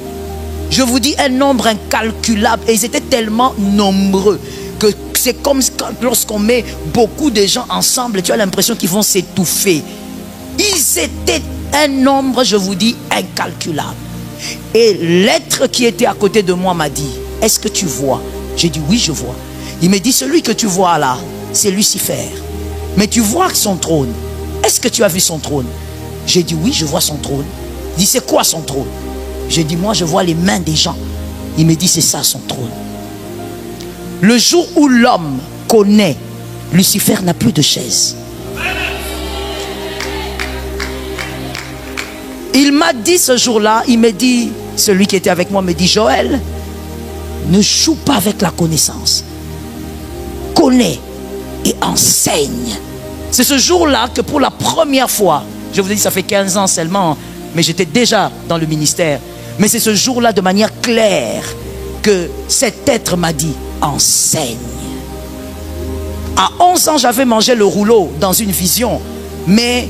Je vous dis un nombre incalculable. Et ils étaient tellement nombreux que c'est comme lorsqu'on met beaucoup de gens ensemble, tu as l'impression qu'ils vont s'étouffer. Ils étaient un nombre, je vous dis, incalculable. Et l'être qui était à côté de moi m'a dit, est-ce que tu vois? J'ai dit, oui, je vois. Il me dit, celui que tu vois là, c'est Lucifer. Mais tu vois son trône. Est-ce que tu as vu son trône? J'ai dit, oui, je vois son trône. Il dit, c'est quoi son trône? J'ai dit, moi, je vois les mains des gens. Il me dit, c'est ça son trône. Le jour où l'homme connaît, Lucifer n'a plus de chaise. Il m'a dit ce jour-là, il me dit, celui qui était avec moi me dit, Joël, ne joue pas avec la connaissance. Connais et enseigne. C'est ce jour-là que pour la première fois, je vous ai dit, ça fait 15 ans seulement, mais j'étais déjà dans le ministère. Mais c'est ce jour-là de manière claire que cet être m'a dit, enseigne. À 11 ans, j'avais mangé le rouleau dans une vision, mais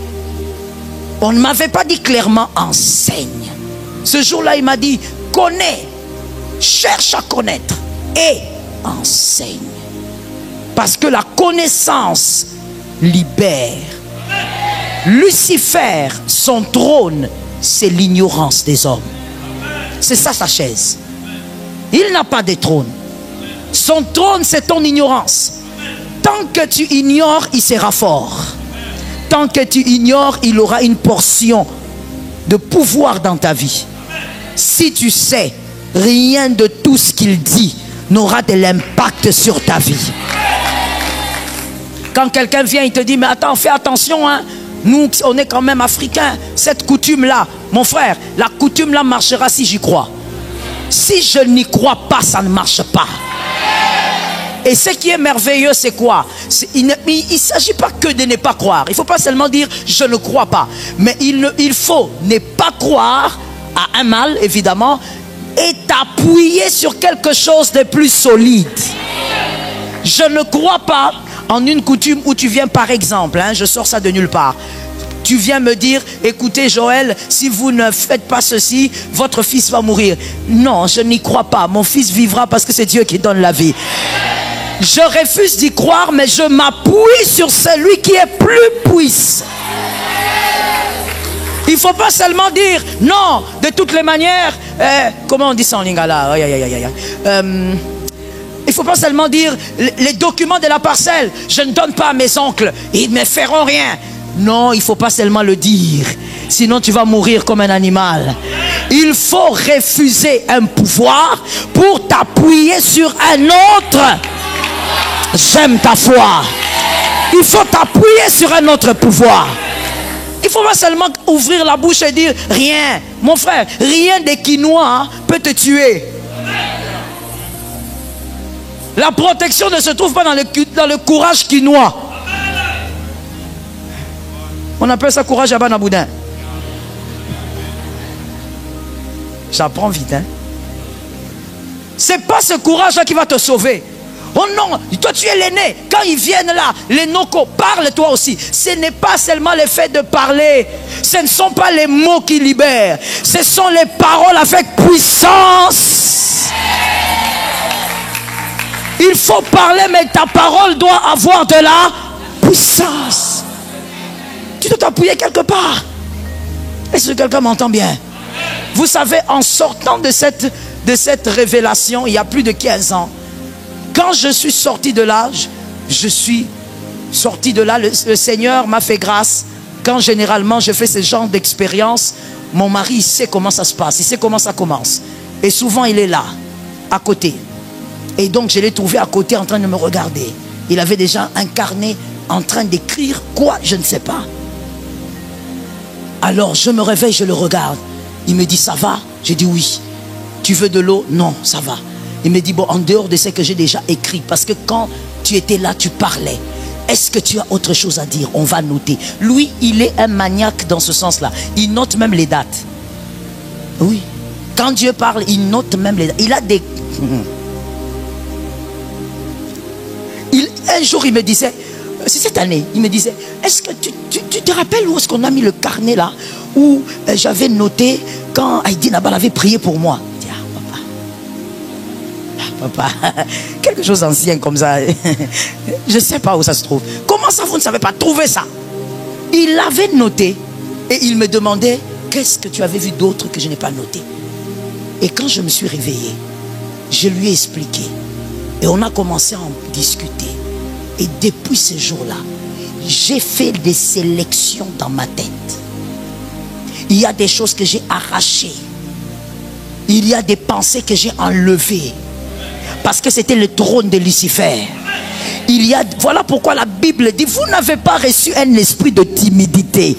on ne m'avait pas dit clairement enseigne. Ce jour-là, il m'a dit connais, cherche à connaître et enseigne. Parce que la connaissance libère. Lucifer, son trône, c'est l'ignorance des hommes. C'est ça sa chaise. Il n'a pas de trône. Son trône, c'est ton ignorance. Tant que tu ignores, il sera fort. Tant que tu ignores, il aura une portion de pouvoir dans ta vie. Si tu sais, rien de tout ce qu'il dit n'aura de l'impact sur ta vie. Quand quelqu'un vient, il te dit, mais attends, fais attention, hein. Nous, on est quand même africains. Cette coutume-là, mon frère, la coutume-là marchera si j'y crois. Si je n'y crois pas, ça ne marche pas. Et ce qui est merveilleux, c'est quoi? Il ne s'agit pas que de ne pas croire. Il ne faut pas seulement dire je ne crois pas. Mais il faut ne pas croire à un mal, évidemment, et t'appuyer sur quelque chose de plus solide. Je ne crois pas en une coutume où tu viens, par exemple, hein, je sors ça de nulle part. Tu viens me dire, écoutez Joël, si vous ne faites pas ceci, votre fils va mourir. Non, je n'y crois pas. Mon fils vivra parce que c'est Dieu qui donne la vie. Je refuse d'y croire, mais je m'appuie sur celui qui est plus puissant. Il ne faut pas seulement dire, non, de toutes les manières, comment on dit ça en lingala? Il ne faut pas seulement dire, les documents de la parcelle, je ne donne pas à mes oncles, ils ne me feront rien. Non, il ne faut pas seulement le dire, sinon tu vas mourir comme un animal. Il faut refuser un pouvoir pour t'appuyer sur un autre. J'aime ta foi. Il faut t'appuyer sur un autre pouvoir. Il ne faut pas seulement ouvrir la bouche et dire rien. Mon frère, rien de quinoa peut te tuer. La protection ne se trouve pas dans le courage quinoa. On appelle ça courage à Banaboudin. J'apprends vite, hein. C'est pas ce courage-là qui va te sauver. Oh non, toi tu es l'aîné. Quand ils viennent là, les nocos, parle toi aussi. Ce n'est pas seulement le fait de parler. Ce ne sont pas les mots qui libèrent. Ce sont les paroles avec puissance. Il faut parler, mais ta parole doit avoir de la puissance. Tu dois t'appuyer quelque part. Est-ce que quelqu'un m'entend bien? Vous savez, en sortant de cette révélation, il y a plus de 15 ans, quand je suis sorti de là, le Seigneur m'a fait grâce. Quand généralement je fais ce genre d'expérience, mon mari il sait comment ça se passe, il sait comment ça commence. Et souvent il est là, à côté. Et donc je l'ai trouvé à côté en train de me regarder. Il avait déjà un carnet en train d'écrire quoi, je ne sais pas. Alors je me réveille, je le regarde. Il me dit ça va? J'ai dit oui. Tu veux de l'eau? Non, ça va. Il me dit bon, en dehors de ce que j'ai déjà écrit, parce que quand tu étais là, tu parlais. Est-ce que tu as autre chose à dire? On va noter. Lui, il est un maniaque dans ce sens-là. Il note même les dates. Oui. Quand Dieu parle, il note même les dates. Il a des... Un jour, il me disait, c'est cette année, il me disait, est-ce que tu te rappelles où est-ce qu'on a mis le carnet là, où j'avais noté quand Heidi Nabal avait prié pour moi? Je dis, papa, quelque chose d'ancien comme ça. Je ne sais pas où ça se trouve. Comment ça, vous ne savez pas trouver ça? Il l'avait noté et il me demandait, qu'est-ce que tu avais vu d'autre que je n'ai pas noté? Et quand je me suis réveillé, je lui ai expliqué. Et on a commencé à en discuter. Et depuis ce jour-là, j'ai fait des sélections dans ma tête. Il y a des choses que j'ai arrachées. Il y a des pensées que j'ai enlevées. Parce que c'était le trône de Lucifer. Voilà pourquoi la Bible dit, vous n'avez pas reçu un esprit de timidité,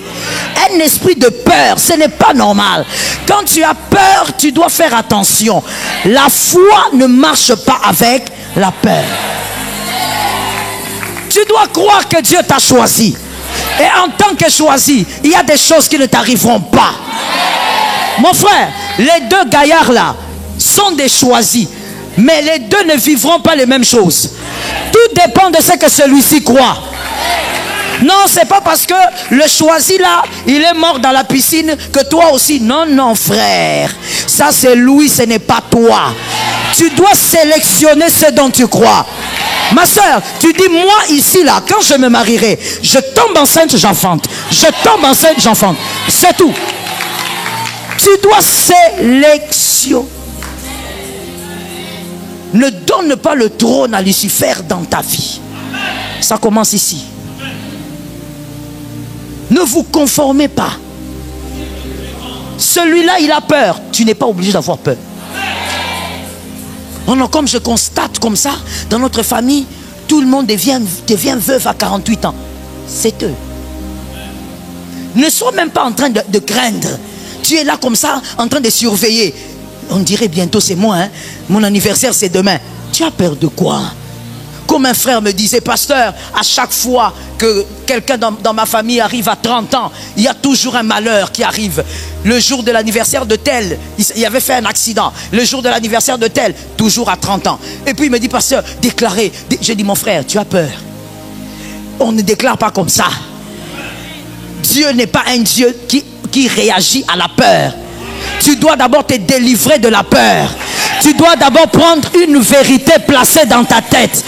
un esprit de peur. Ce n'est pas normal. Quand tu as peur, tu dois faire attention. La foi ne marche pas avec la peur. Tu dois croire que Dieu t'a choisi. Et en tant que choisi, il y a des choses qui ne t'arriveront pas. Mon frère, les deux gaillards là sont des choisis. Mais les deux ne vivront pas les mêmes choses. Tout dépend de ce que celui-ci croit. Non, c'est pas parce que le choisi là, il est mort dans la piscine que toi aussi. Non, non, frère. Ça c'est lui, ce n'est pas toi. Tu dois sélectionner ce dont tu crois. Ma soeur, tu dis, moi ici, là, quand je me marierai, je tombe enceinte, j'enfante. Je tombe enceinte, j'enfante. C'est tout. Tu dois sélectionner. Ne donne pas le trône à Lucifer dans ta vie. Ça commence ici. Ne vous conformez pas. Celui-là, il a peur. Tu n'es pas obligé d'avoir peur. Oh non, comme je constate comme ça, dans notre famille, tout le monde devient veuve à 48 ans. C'est eux. Ne sois même pas en train de craindre. Tu es là comme ça, en train de surveiller. On dirait bientôt c'est moi, hein? Mon anniversaire c'est demain. Tu as peur de quoi? Comme un frère me disait, pasteur, à chaque fois que quelqu'un dans ma famille arrive à 30 ans, il y a toujours un malheur qui arrive. Le jour de l'anniversaire de tel, il avait fait un accident. Le jour de l'anniversaire de tel, toujours à 30 ans. Et puis il me dit, pasteur, déclarez. J'ai dit, mon frère, tu as peur. On ne déclare pas comme ça. Dieu n'est pas un Dieu qui réagit à la peur. Tu dois d'abord te délivrer de la peur. Tu dois d'abord prendre une vérité placée dans ta tête.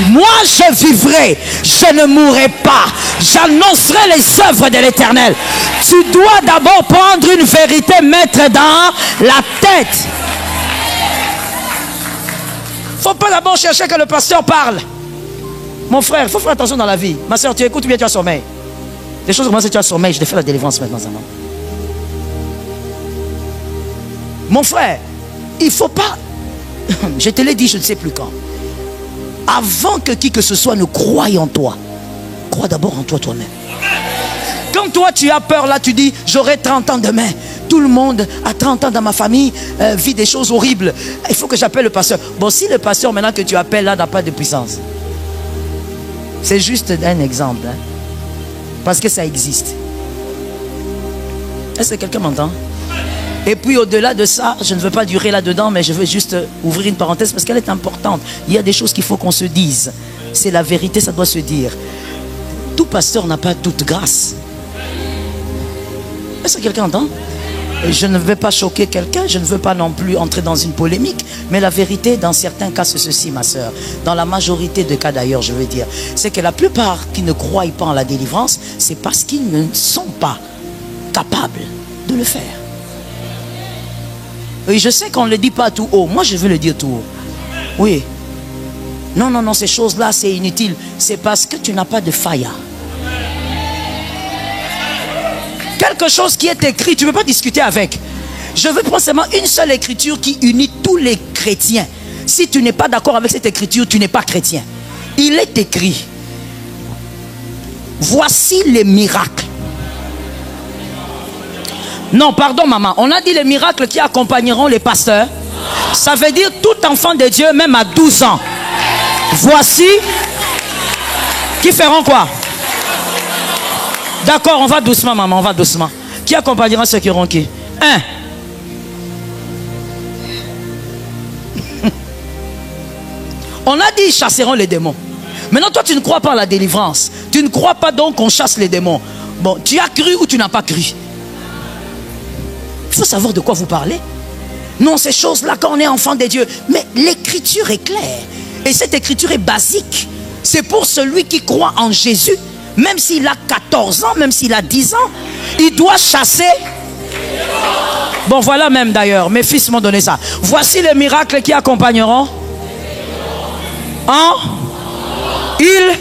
Moi je vivrai, je ne mourrai pas. J'annoncerai les œuvres de l'Éternel. Tu dois d'abord prendre une vérité, mettre dans la tête. Il ne faut pas d'abord chercher que le pasteur parle. Mon frère, il faut faire attention dans la vie. Ma soeur, tu écoutes bien, tu as sommeil. Des choses comme ça, tu as sommeil. Je te fais la délivrance maintenant. Mon frère, il ne faut pas, je te l'ai dit, je ne sais plus quand. Avant que qui que ce soit ne croie en toi, crois d'abord en toi toi-même. Quand toi tu as peur là, tu dis j'aurai 30 ans demain. Tout le monde à 30 ans dans ma famille vit des choses horribles. Il faut que j'appelle le pasteur. Bon, si le pasteur maintenant que tu appelles là n'a pas de puissance. C'est juste un exemple. Hein? Parce que ça existe. Est-ce que quelqu'un m'entend? Et puis au-delà de ça, je ne veux pas durer là-dedans, mais je veux juste ouvrir une parenthèse parce qu'elle est importante. Il y a des choses qu'il faut qu'on se dise. C'est la vérité, ça doit se dire. Tout pasteur n'a pas toute grâce. Est-ce que quelqu'un entend? Je ne vais pas choquer quelqu'un, je ne veux pas non plus entrer dans une polémique, mais la vérité, dans certains cas, c'est ceci, ma soeur. Dans la majorité des cas d'ailleurs, je veux dire, c'est que la plupart qui ne croient pas en la délivrance, c'est parce qu'ils ne sont pas capables de le faire. Oui, je sais qu'on ne le dit pas tout haut. Moi, je veux le dire tout haut. Oui. Non, non, non, ces choses-là, c'est inutile. C'est parce que tu n'as pas de faïa. Quelque chose qui est écrit, tu ne peux pas discuter avec. Je veux prendre seulement une seule écriture qui unit tous les chrétiens. Si tu n'es pas d'accord avec cette écriture, tu n'es pas chrétien. Il est écrit. Voici les miracles. Non, pardon maman, on a dit les miracles qui accompagneront les pasteurs. Ça veut dire tout enfant de Dieu, même à 12 ans. Voici qui feront quoi? D'accord, on va doucement maman, on va doucement. Qui accompagnera ceux qui auront qui? 1. On a dit ils chasseront les démons. Maintenant toi tu ne crois pas à la délivrance. Tu ne crois pas donc qu'on chasse les démons. Bon, tu as cru ou tu n'as pas cru? Il faut savoir de quoi vous parlez. Non, ces choses-là, quand on est enfant de Dieu. Mais l'écriture est claire. Et cette écriture est basique. C'est pour celui qui croit en Jésus. Même s'il a 14 ans, même s'il a 10 ans, il doit chasser. Bon, voilà même d'ailleurs. Mes fils m'ont donné ça. Voici les miracles qui accompagneront. Il.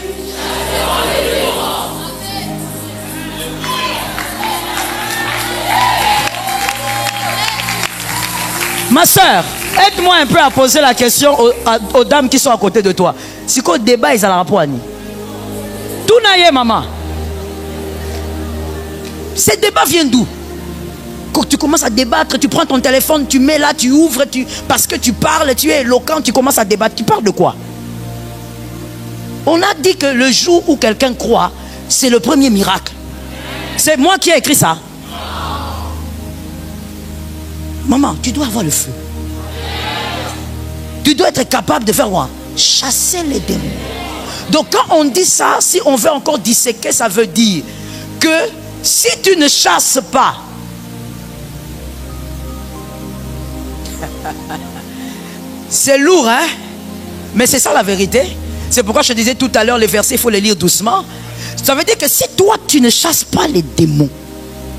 Ma soeur, aide-moi un peu à poser la question aux dames qui sont à côté de toi. C'est quoi le débat ils allaient rapport à nous? Tout naïe maman. Ce débat vient d'où? Quand tu commences à débattre, tu prends ton téléphone, tu mets là, tu ouvres, parce que tu parles, tu es éloquent, tu commences à débattre. Tu parles de quoi? On a dit que le jour où quelqu'un croit, c'est le premier miracle. C'est moi qui ai écrit ça. Maman, tu dois avoir le feu. Tu dois être capable de faire quoi? Chasser les démons. Donc quand on dit ça, si on veut encore disséquer, ça veut dire que si tu ne chasses pas, c'est lourd, hein? Mais c'est ça la vérité. C'est pourquoi je disais tout à l'heure, les versets, il faut les lire doucement. Ça veut dire que si toi, tu ne chasses pas les démons,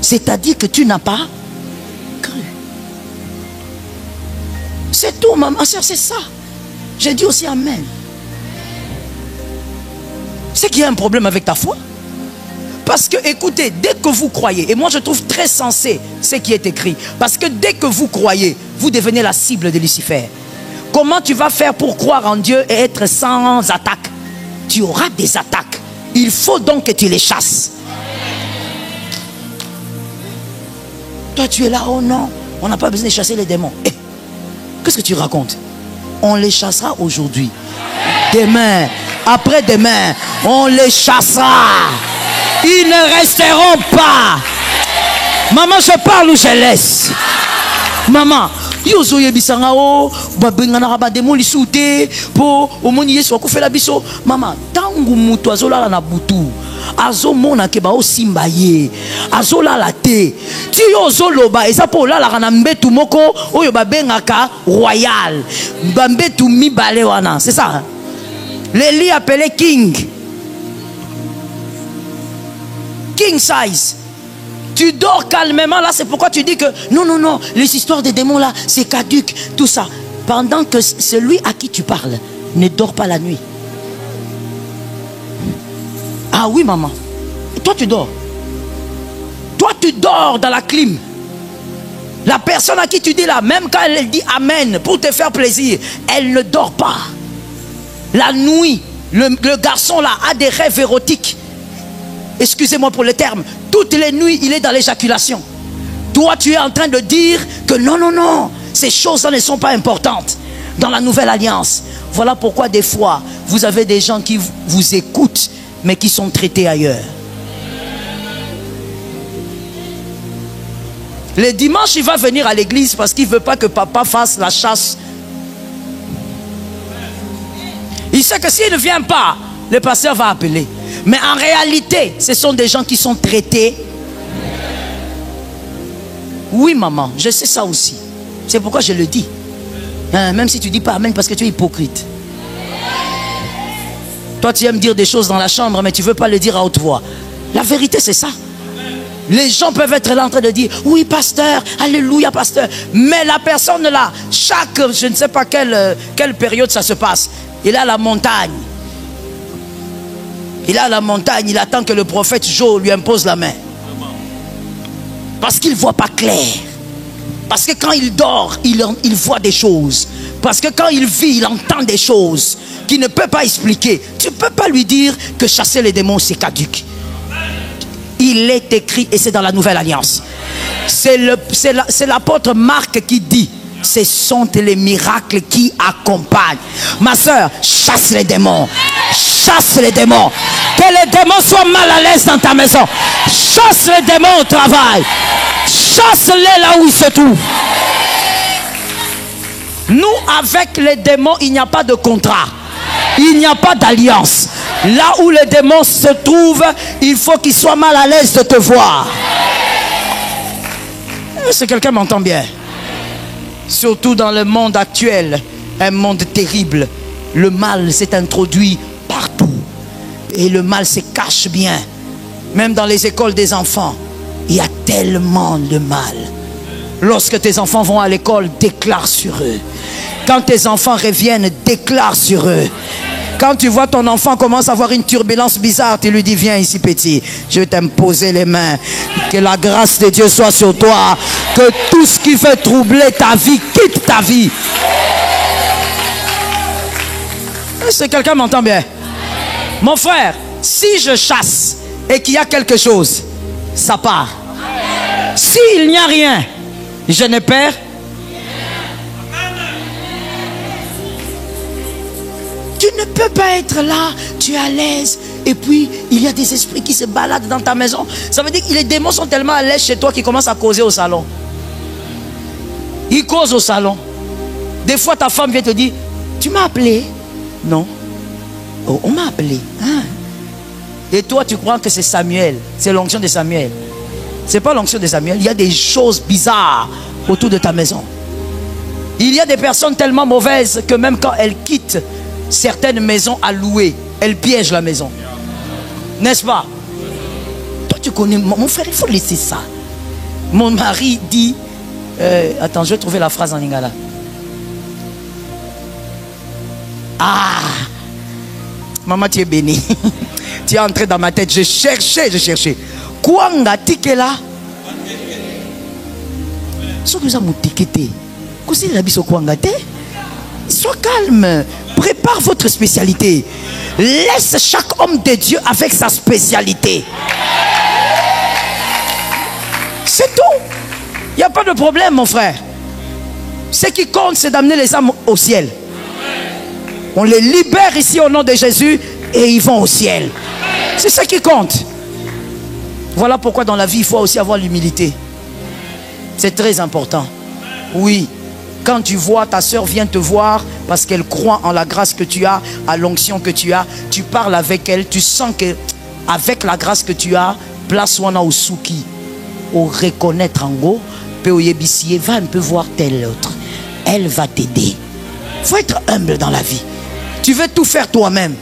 c'est-à-dire que tu n'as pas cru. C'est tout, maman, soeur, c'est ça. J'ai dit aussi amen. C'est qu'il y a un problème avec ta foi. Parce que, écoutez, dès que vous croyez, et moi je trouve très sensé ce qui est écrit, parce que dès que vous croyez, vous devenez la cible de Lucifer. Comment tu vas faire pour croire en Dieu et être sans attaque? Tu auras des attaques. Il faut donc que tu les chasses. Toi tu es là, oh non, on n'a pas besoin de chasser les démons. Eh, qu'est-ce que tu racontes? On les chassera aujourd'hui. Demain, après-demain, on les chassera. Ils ne resteront pas. Maman, je parle ou je laisse? Maman, yozo yebisanga o babengana ba demo lisute po omoni yesu akufela biso. Maman, tangu mutu azola na butu azomona ke ba osimba ye azola te ti ozoloba eza po olala na mbetu moko oyo babengaka royal bambetu mibale wana, c'est ça, les lits appelés king size. Tu dors calmement là, c'est pourquoi tu dis que non, non, non, les histoires des démons là, c'est caduc, tout ça. Pendant que celui à qui tu parles ne dort pas la nuit. Ah oui, maman. Et toi, tu dors. Toi, tu dors dans la clim. La personne à qui tu dis là, même quand elle dit amen pour te faire plaisir, elle ne dort pas. La nuit, le garçon là a des rêves érotiques. Excusez-moi pour le terme. Toutes les nuits, il est dans l'éjaculation. Toi, tu es en train de dire que non, non, non, ces choses-là ne sont pas importantes dans la nouvelle alliance. Voilà pourquoi des fois, vous avez des gens qui vous écoutent, mais qui sont traités ailleurs. Le dimanche, il va venir à l'église parce qu'il ne veut pas que papa fasse la chasse. Il sait que s'il ne vient pas, le pasteur va appeler. Mais en réalité, ce sont des gens qui sont traités. Oui, maman, je sais ça aussi. C'est pourquoi je le dis. Même si tu ne dis pas amen parce que tu es hypocrite. Toi, tu aimes dire des choses dans la chambre, mais tu ne veux pas le dire à haute voix. La vérité, c'est ça. Les gens peuvent être là en train de dire oui, pasteur, alléluia, pasteur. Mais la personne là, chaque, je ne sais pas quelle période ça se passe, il est à la montagne. Il est à la montagne, il attend que le prophète Joe lui impose la main. Parce qu'il ne voit pas clair. Parce que quand il dort, il voit des choses. Parce que quand il vit, il entend des choses qu'il ne peut pas expliquer. Tu ne peux pas lui dire que chasser les démons, c'est caduc. Il est écrit, et c'est dans la Nouvelle Alliance. C'est l'apôtre Marc qui dit, ce sont les miracles qui accompagnent. Ma soeur, chasse les démons. Chasse les démons. Que les démons soient mal à l'aise dans ta maison. Chasse les démons au travail. Chasse-les là où ils se trouvent. Nous, avec les démons, il n'y a pas de contrat. Il n'y a pas d'alliance. Là où les démons se trouvent, il faut qu'ils soient mal à l'aise de te voir. Est-ce que quelqu'un m'entend bien? Surtout dans le monde actuel, un monde terrible. Le mal s'est introduit partout. Et le mal se cache bien. Même dans les écoles des enfants, il y a tellement de mal. Lorsque tes enfants vont à l'école, déclare sur eux. Quand tes enfants reviennent, déclare sur eux. Quand tu vois ton enfant commence à avoir une turbulence bizarre, tu lui dis viens ici petit, je vais t'imposer les mains. Que la grâce de Dieu soit sur toi. Que tout ce qui veut troubler ta vie, quitte ta vie. Est-ce que quelqu'un m'entend bien? Mon frère, si je chasse et qu'il y a quelque chose, ça part. S'il n'y a rien, je ne perds. Tu ne peux pas être là, tu es à l'aise, et puis il y a des esprits qui se baladent dans ta maison. Ça veut dire que les démons sont tellement à l'aise chez toi qu'ils commencent à causer au salon. Ils causent au salon. Des fois ta femme vient te dire, tu m'as appelé? Non. Oh, on m'a appelé. Ah. Et toi tu crois que c'est Samuel, c'est l'onction de Samuel. C'est pas l'onction de Samuel. Il y a des choses bizarres autour de ta maison. Il y a des personnes tellement mauvaises que même quand elles quittent certaines maisons à louer. Elles piègent la maison. N'est-ce pas? Toi, tu connais, mon frère, il faut laisser ça. Mon mari dit, attends, je vais trouver la phrase en lingala. Ah, maman, tu es bénie. Tu es entré dans ma tête. Je cherchais. Quoi nga tikela? Ce que vous avez tiqueté. Qu'est-ce que vous avez dit? Quoi nga te? Sois calme. Prépare votre spécialité. Laisse chaque homme de Dieu avec sa spécialité. C'est tout. Il n'y a pas de problème, mon frère. Ce qui compte, c'est d'amener les âmes au ciel. On les libère ici au nom de Jésus et ils vont au ciel. C'est ça qui compte. Voilà pourquoi dans la vie, il faut aussi avoir l'humilité. C'est très important. Oui. Quand tu vois ta soeur vient te voir parce qu'elle croit en la grâce que tu as, à l'onction que tu as, tu parles avec elle, tu sens que avec la grâce que tu as, place wana au souki, au reconnaître en gros, peut au yebissier, va un peu voir tel autre. Elle va t'aider. Il faut être humble dans la vie. Tu veux tout faire toi-même.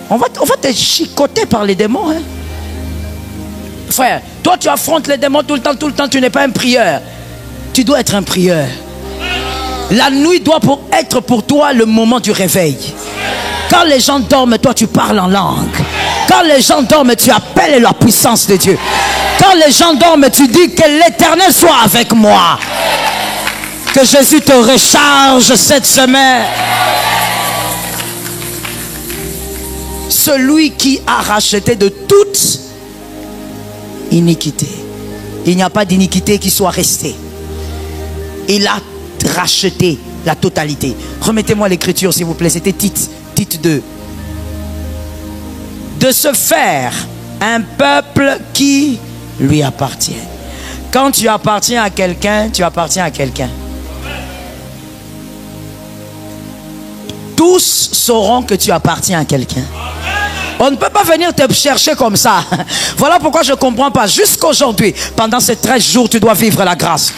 On va te chicoter par les démons. Hein? Frère, toi tu affrontes les démons tout le temps, tu n'es pas un prieur. Tu dois être un prieur. La nuit doit être pour toi le moment du réveil. Quand les gens dorment, toi tu parles en langue. Quand les gens dorment, tu appelles la puissance de Dieu. Quand les gens dorment, tu dis que l'Éternel soit avec moi. Que Jésus te recharge cette semaine. Celui qui a racheté de toute iniquité. Il n'y a pas d'iniquité qui soit restée. Il a racheté la totalité. Remettez-moi l'écriture s'il vous plaît. C'était Tite 2. De se faire un peuple qui lui appartient. Quand tu appartiens à quelqu'un, tu appartiens à quelqu'un. Tous sauront que tu appartiens à quelqu'un. On ne peut pas venir te chercher comme ça. Voilà pourquoi je ne comprends pas. Jusqu'aujourd'hui, pendant ces 13 jours, tu dois vivre la grâce.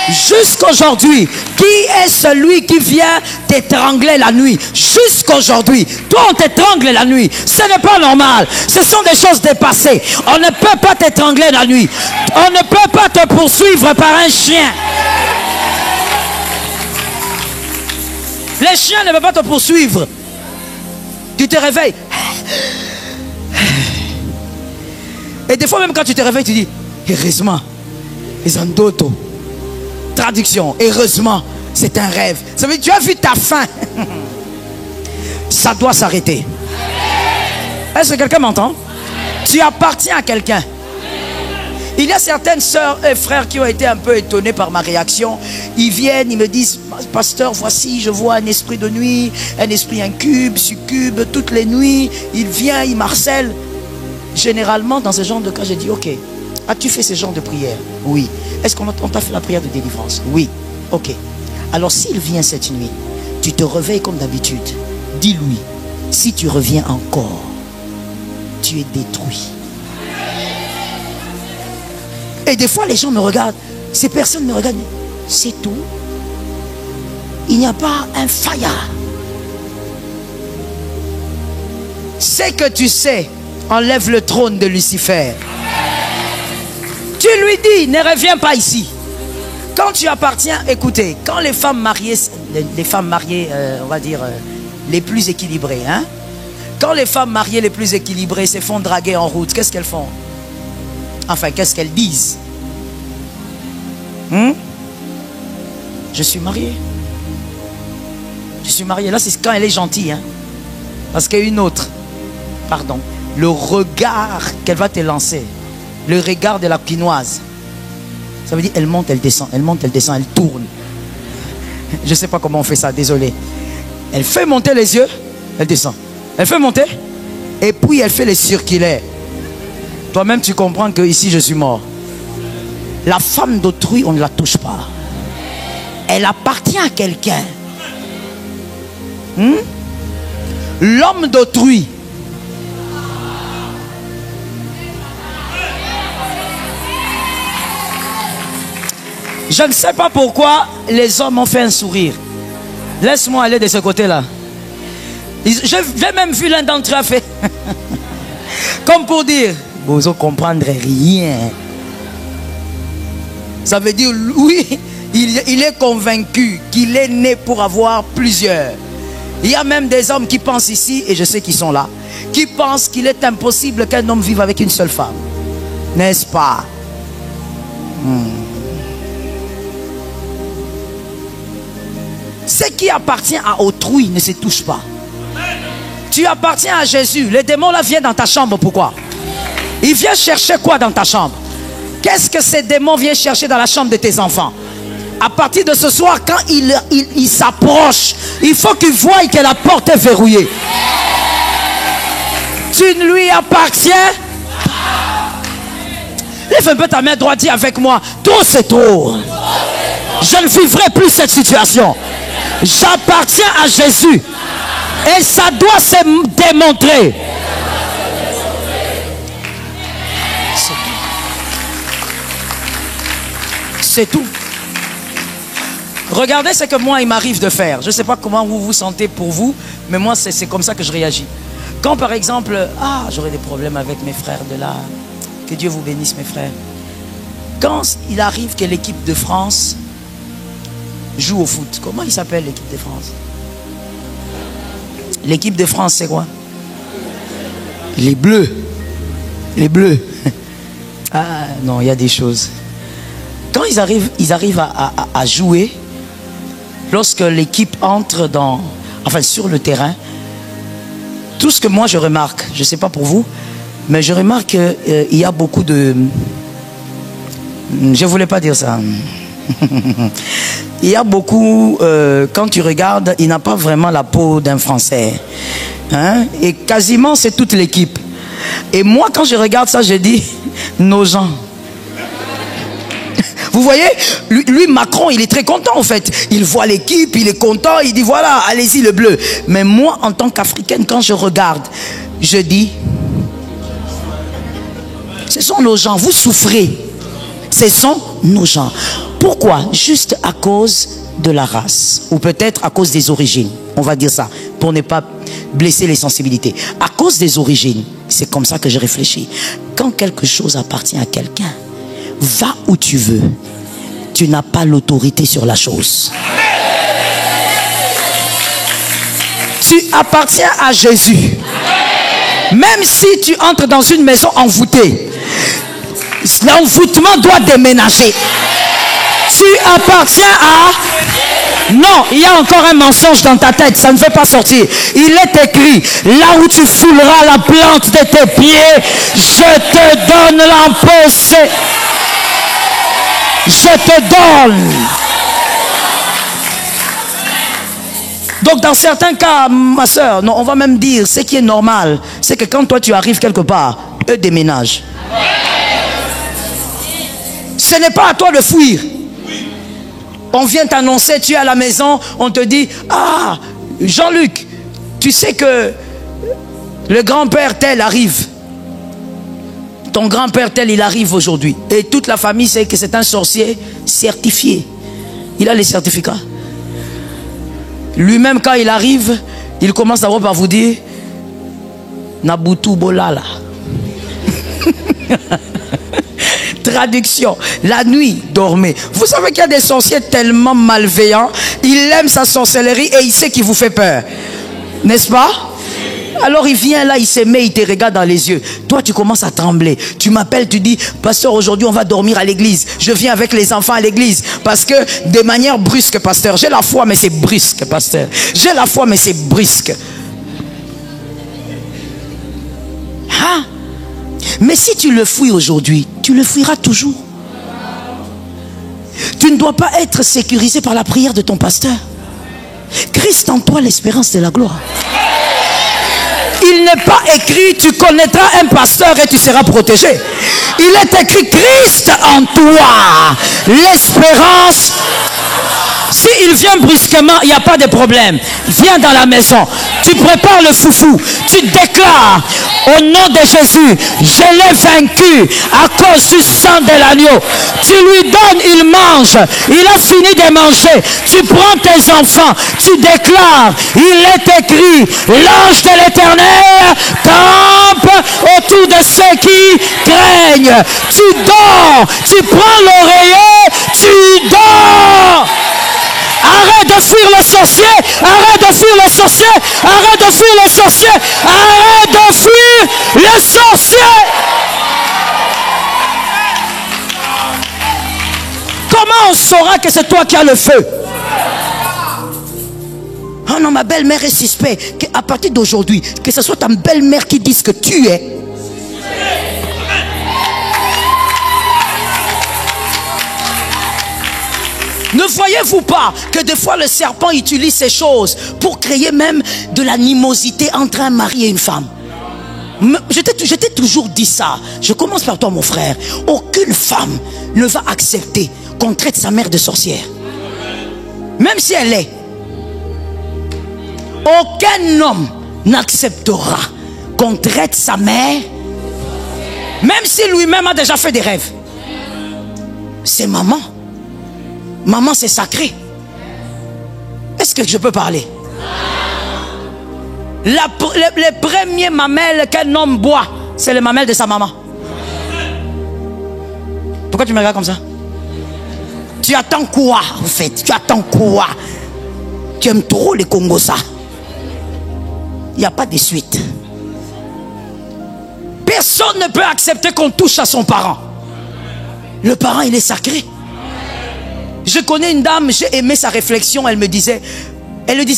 Jusqu'aujourd'hui, qui est celui qui vient t'étrangler la nuit? Jusqu'aujourd'hui, toi on t'étrangle la nuit. Ce n'est pas normal. Ce sont des choses dépassées. On ne peut pas t'étrangler la nuit. On ne peut pas te poursuivre par un chien. Les chiens ne peuvent pas te poursuivre. Tu te réveilles. Et des fois même quand tu te réveilles, tu dis heureusement, ils ont d'autres. Traduction, heureusement, c'est un rêve. Ça veut dire, tu as vu ta fin. Ça doit s'arrêter. Est-ce que quelqu'un m'entend? Tu appartiens à quelqu'un. Il y a certaines sœurs et frères qui ont été un peu étonnés par ma réaction. Ils viennent, ils me disent, pasteur, voici, je vois un esprit de nuit, un esprit incube, succube, toutes les nuits. Il vient, il marcelle. Généralement, dans ce genre de cas, j'ai dit, ok, as-tu fait ce genre de prière? Oui. Est-ce qu'on t'a fait la prière de délivrance? Oui. Ok. Alors s'il vient cette nuit, tu te réveilles comme d'habitude. Dis-lui, si tu reviens encore, tu es détruit. Et des fois les gens me regardent, ces personnes me regardent, c'est tout. Il n'y a pas un faillard. C'est que tu sais, enlève le trône de Lucifer. Tu lui dis, ne reviens pas ici. Quand tu appartiens, écoutez, quand les femmes mariées, on va dire, les plus équilibrées, hein? Quand les femmes mariées les plus équilibrées se font draguer en route, qu'est-ce qu'elles font? Enfin, qu'est-ce qu'elles disent? Je suis mariée. Je suis mariée. Là, c'est quand elle est gentille. Hein? Parce qu'il y a une autre. Pardon. Le regard qu'elle va te lancer. Le regard de la quinoise. Ça veut dire, elle monte, elle descend. Elle monte, elle descend, elle tourne. Je ne sais pas comment on fait ça, désolé. Elle fait monter les yeux, elle descend. Elle fait monter, et puis elle fait les circulaires. Toi-même, tu comprends que ici, je suis mort. La femme d'autrui, on ne la touche pas. Elle appartient à quelqu'un. L'homme d'autrui. Je ne sais pas pourquoi les hommes ont fait un sourire. Laisse-moi aller de ce côté-là. J'ai même vu l'un d'entre eux fait. Comme pour dire, vous ne comprendrez rien. Ça veut dire, oui, il est convaincu qu'il est né pour avoir plusieurs. Il y a même des hommes qui pensent ici, et je sais qu'ils sont là, qui pensent qu'il est impossible qu'un homme vive avec une seule femme. N'est-ce pas? Ce qui appartient à autrui ne se touche pas. Tu appartiens à Jésus. Les démons là viennent dans ta chambre. Pourquoi? Ils viennent chercher quoi dans ta chambre? Qu'est-ce que ces démons viennent chercher dans la chambre de tes enfants? À partir de ce soir, quand ils s'approchent, il faut qu'ils voient que la porte est verrouillée. Tu ne lui appartiens. Lève un peu ta main droite, dis avec moi, tout c'est trop. Je ne vivrai plus cette situation. J'appartiens à Jésus. Et ça doit se démontrer. C'est tout. Regardez ce que moi il m'arrive de faire. Je ne sais pas comment vous vous sentez pour vous, mais moi c'est comme ça que je réagis. Quand par exemple, j'aurais des problèmes avec mes frères de là. Que Dieu vous bénisse mes frères. Quand il arrive que l'équipe de France joue au foot, comment il s'appelle l'équipe de France? L'équipe de France c'est quoi? Les Bleus. Les Bleus. Ah non, il y a des choses. Quand ils arrivent à jouer, lorsque l'équipe entre sur le terrain, tout ce que moi je remarque, je ne sais pas pour vous, mais je remarque qu'il y a beaucoup de... Je ne voulais pas dire ça. Il y a beaucoup, quand tu regardes, il n'a pas vraiment la peau d'un Français. Hein? Et quasiment c'est toute l'équipe. Et moi quand je regarde ça, je dis, nos gens. Vous voyez, lui Macron, il est très content en fait. Il voit l'équipe, il est content, il dit voilà, allez-y le bleu. Mais moi, en tant qu'Africaine, quand je regarde, je dis, ce sont nos gens, vous souffrez. Ce sont nos gens. Pourquoi? Juste à cause de la race. Ou peut-être à cause des origines. On va dire ça, pour ne pas blesser les sensibilités. À cause des origines, c'est comme ça que je réfléchis. Quand quelque chose appartient à quelqu'un, va où tu veux. Tu n'as pas l'autorité sur la chose. Tu appartiens à Jésus. Même si tu entres dans une maison envoûtée, l'envoûtement doit déménager. Tu appartiens à... Non, il y a encore un mensonge dans ta tête, ça ne fait pas sortir. Il est écrit, là où tu fouleras la plante de tes pieds, je te donne l'empossé. Je te donne. Donc dans certains cas, ma soeur, on va même dire, ce qui est normal, c'est que quand toi tu arrives quelque part, eux déménagent. Ce n'est pas à toi de fuir. On vient t'annoncer, tu es à la maison, on te dit, ah, Jean-Luc, tu sais que le grand-père tel arrive. Ton grand-père tel, il arrive aujourd'hui. Et toute la famille sait que c'est un sorcier certifié. Il a les certificats. Lui-même, quand il arrive, il commence d'abord par vous dire, Nabutu Bolala. Traduction, la nuit, dormez. Vous savez qu'il y a des sorciers tellement malveillants, il aime sa sorcellerie et il sait qu'il vous fait peur. N'est-ce pas? Alors il vient là, il se met, il te regarde dans les yeux. Toi tu commences à trembler. Tu m'appelles, tu dis, pasteur, aujourd'hui on va dormir à l'église. Je viens avec les enfants à l'église. Parce que de manière brusque, pasteur, j'ai la foi mais c'est brusque, pasteur. J'ai la foi mais c'est brusque. Ah. Mais si tu le fuis aujourd'hui, tu le fuiras toujours. Tu ne dois pas être sécurisé par la prière de ton pasteur. Christ en toi, l'espérance de la gloire. Il n'est pas écrit, tu connaîtras un pasteur et tu seras protégé. Il est écrit, Christ en toi, l'espérance. S'il vient brusquement, il n'y a pas de problème. Viens dans la maison, tu prépares le foufou, tu déclares, Au nom de Jésus, je l'ai vaincu à cause du sang de l'agneau. Tu lui donnes, il mange. Il a fini de manger. Tu prends tes enfants, tu déclares, il est écrit, l'ange de l'Éternel campe autour de ceux qui craignent. Tu dors, tu prends l'oreiller, tu dors. Arrête de fuir le sorcier, arrête de fuir le sorcier, arrête de fuir le sorcier, arrête de fuir le sorcier. Comment on saura que c'est toi qui as le feu? Oh non, ma belle-mère est suspecte. À partir d'aujourd'hui, que ce soit ta belle-mère qui dise que tu es. Ne voyez-vous pas que des fois le serpent utilise ces choses pour créer même de l'animosité entre un mari et une femme? Je t'ai toujours dit ça. Je commence par toi, mon frère. Aucune femme ne va accepter qu'on traite sa mère de sorcière. Même si elle est. Aucun homme n'acceptera qu'on traite sa mère, même si lui-même a déjà fait des rêves. C'est maman. Maman, c'est sacré. Est-ce que je peux parler? Les premiers mamelles qu'un homme boit, c'est les mamelles de sa maman. Pourquoi tu me regardes comme ça? Tu attends quoi en fait? Tu attends quoi? Tu aimes trop les Congosa. Il n'y a pas de suite. Personne ne peut accepter qu'on touche à son parent. Le parent, il est sacré. Je connais une dame, j'ai aimé sa réflexion. Elle le disait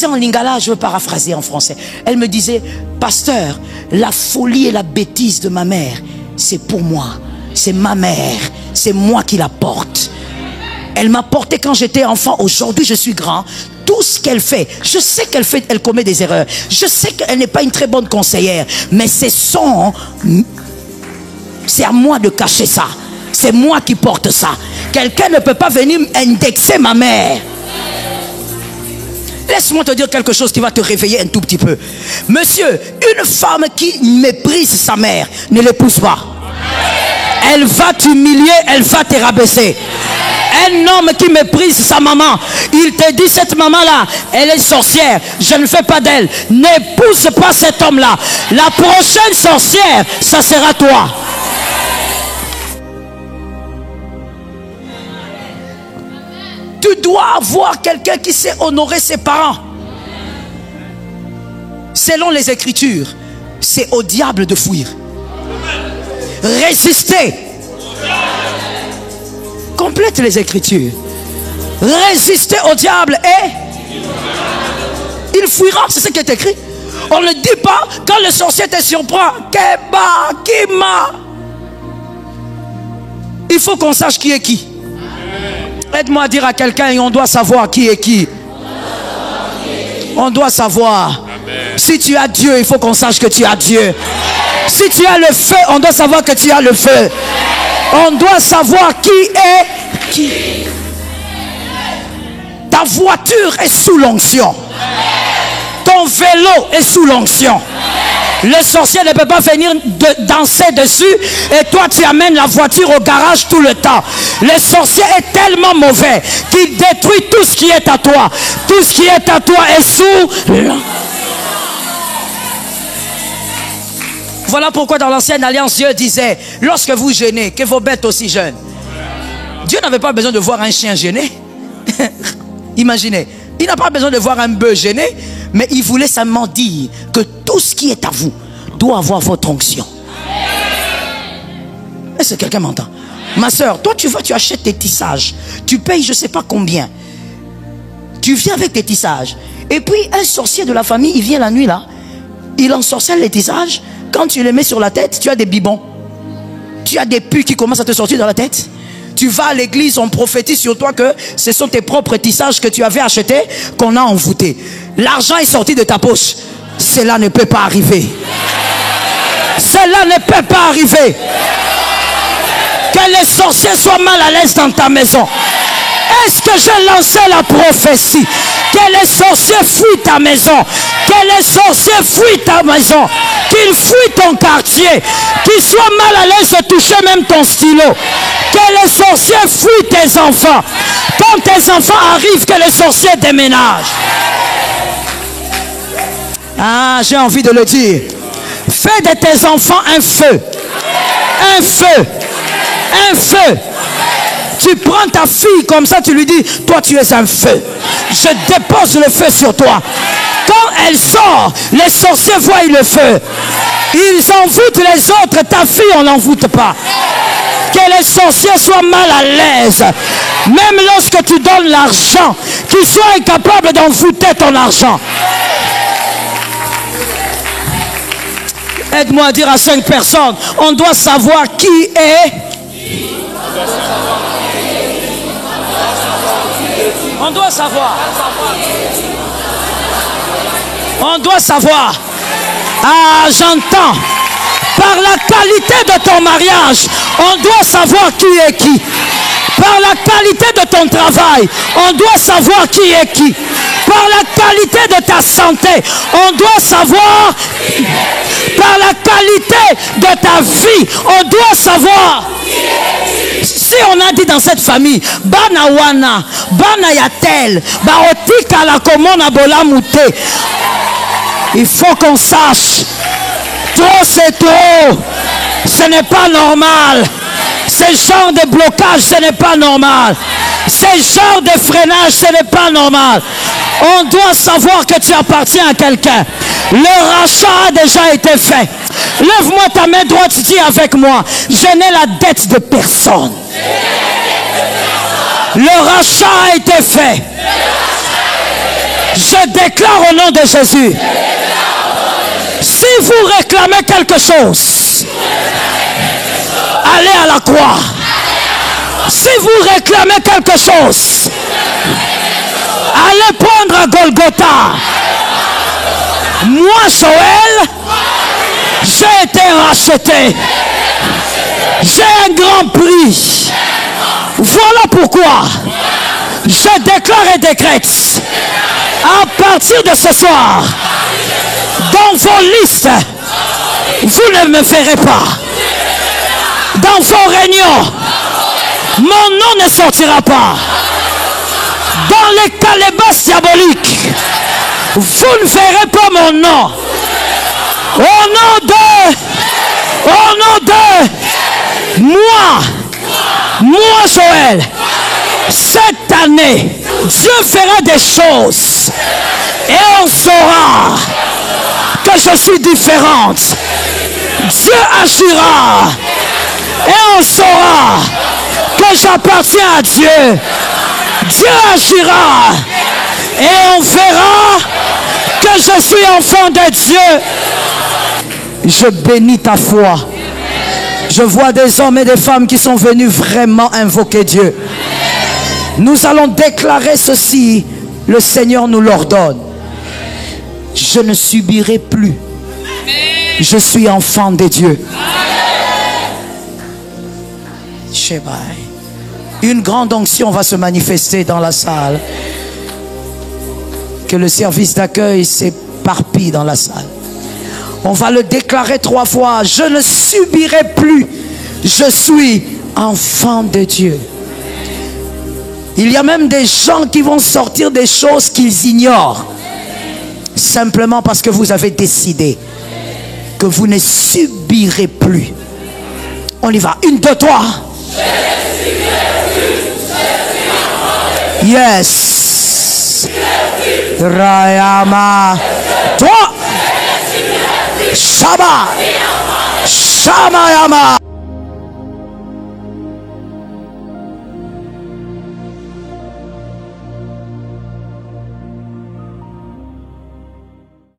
en lingala, je veux paraphraser en français. Elle me disait, pasteur, la folie et la bêtise de ma mère, c'est pour moi, c'est ma mère, c'est moi qui la porte. Elle m'a porté quand j'étais enfant. Aujourd'hui, je suis grand. Tout ce qu'elle fait, je sais qu'elle fait, elle commet des erreurs. Je sais qu'elle n'est pas une très bonne conseillère, mais c'est à moi de cacher ça. C'est moi qui porte ça. Quelqu'un ne peut pas venir indexer ma mère. Laisse-moi te dire quelque chose qui va te réveiller un tout petit peu. Monsieur, une femme qui méprise sa mère, ne l'épouse pas. Elle va t'humilier, elle va te rabaisser. Un homme qui méprise sa maman, il te dit, cette maman-là, elle est sorcière, je ne fais pas d'elle. N'épouse pas cet homme-là. La prochaine sorcière, ça sera toi. Tu dois avoir quelqu'un qui sait honorer ses parents. Selon les Écritures, c'est au diable de fuir. Résister. Complète les Écritures. Résister au diable et il fuira. C'est ce qui est écrit. On ne dit pas quand le sorcier te surprend. Keba, Kima. Il faut qu'on sache qui est qui. Aide-moi à dire à quelqu'un, et on doit savoir qui est qui. On doit savoir. Si tu as Dieu, il faut qu'on sache que tu as Dieu. Si tu as le feu, on doit savoir que tu as le feu. On doit savoir qui est qui. Ta voiture est sous l'onction. Ton vélo est sous l'onction. Le sorcier ne peut pas venir danser dessus et toi tu amènes la voiture au garage tout le temps. Le sorcier est tellement mauvais qu'il détruit tout ce qui est à toi. Tout ce qui est à toi est sous l'onction. Voilà pourquoi dans l'ancienne alliance, Dieu disait, lorsque vous jeûnez, que vos bêtes aussi jeûnent. Dieu n'avait pas besoin de voir un chien gêné. Imaginez, il n'a pas besoin de voir un bœuf gêné, mais il voulait seulement dire que tout ce qui est à vous doit avoir votre onction. Est-ce que quelqu'un m'entend? Ma soeur, toi tu vas, tu achètes tes tissages, tu payes je ne sais pas combien. Tu viens avec tes tissages. Et puis un sorcier de la famille, il vient la nuit là, il ensorcelle les tissages. Quand tu les mets sur la tête, tu as des bibons. Tu as des pus qui commencent à te sortir dans la tête. Tu vas à l'église, on prophétise sur toi que ce sont tes propres tissages que tu avais achetés qu'on a envoûtés. L'argent est sorti de ta poche. Cela ne peut pas arriver. Cela ne peut pas arriver. Que les sorciers soient mal à l'aise dans ta maison. Est-ce que j'ai lancé la prophétie? Que les sorciers fuient ta maison. Que les sorciers fuient ta maison. Qu'ils fuient ton quartier. Qu'ils soient mal à l'aise de toucher même ton stylo. Que les sorciers fuient tes enfants. Quand tes enfants arrivent, que les sorciers déménagent. Ah, j'ai envie de le dire. Fais de tes enfants un feu. Un feu. Un feu. Tu prends ta fille comme ça, tu lui dis, toi tu es un feu. Je dépose le feu sur toi. Quand elle sort, les sorciers voient le feu. Ils envoûtent les autres. Ta fille, on n'envoûte pas. Que les sorciers soient mal à l'aise. Même lorsque tu donnes l'argent, qu'ils soient incapables d'envoûter ton argent. Aide-moi à dire à 5 personnes, on doit savoir qui est. On doit savoir. On doit savoir. Ah, j'entends. Par la qualité de ton mariage, on doit savoir qui est qui. Par la qualité de ton travail, on doit savoir qui est qui. Par la qualité de ta santé, on doit savoir. Par la qualité de ta vie, on doit savoir. Si on a dit dans cette famille, Bana wana, Bana yatel, Baotika la komona bola mouté. Il faut qu'on sache. Trop c'est trop. Ce n'est pas normal. Ce genre de blocage, ce n'est pas normal. Ce genre de freinage, ce n'est pas normal. On doit savoir que tu appartiens à quelqu'un. Le rachat a déjà été fait. Lève-moi ta main droite, dis avec moi. Je n'ai la dette de personne. Le rachat a été fait. Je déclare au nom de Jésus. Si vous réclamez quelque chose, allez à la croix. Si vous réclamez quelque chose, allez prendre à Golgotha. Moi, Joël, j'ai été racheté. J'ai un grand prix. Voilà pourquoi je déclare et décrète à partir de ce soir, dans vos listes, vous ne me verrez pas. Dans vos réunions, mon nom ne sortira pas. Dans les calebasses diaboliques, vous ne verrez pas mon nom. Au nom de moi, Joël, cette année, Dieu fera des choses et on saura que je suis différente. Dieu agira et on saura que j'appartiens à Dieu. Dieu agira et on verra que je suis enfant de Dieu. Je bénis ta foi. Je vois des hommes et des femmes qui sont venus vraiment invoquer Dieu. Nous allons déclarer ceci. Le Seigneur nous l'ordonne. Je ne subirai plus. Je suis enfant de Dieu. Une grande onction va se manifester dans la salle. Que le service d'accueil s'éparpille dans la salle. On va le déclarer 3 fois. Je ne subirai plus. Je suis enfant de Dieu. Il y a même des gens qui vont sortir des choses qu'ils ignorent. Simplement parce que vous avez décidé que vous ne subirez plus. On y va. 1, 2, 3. Yes. Rayama. 3. Shaba. Shamayama.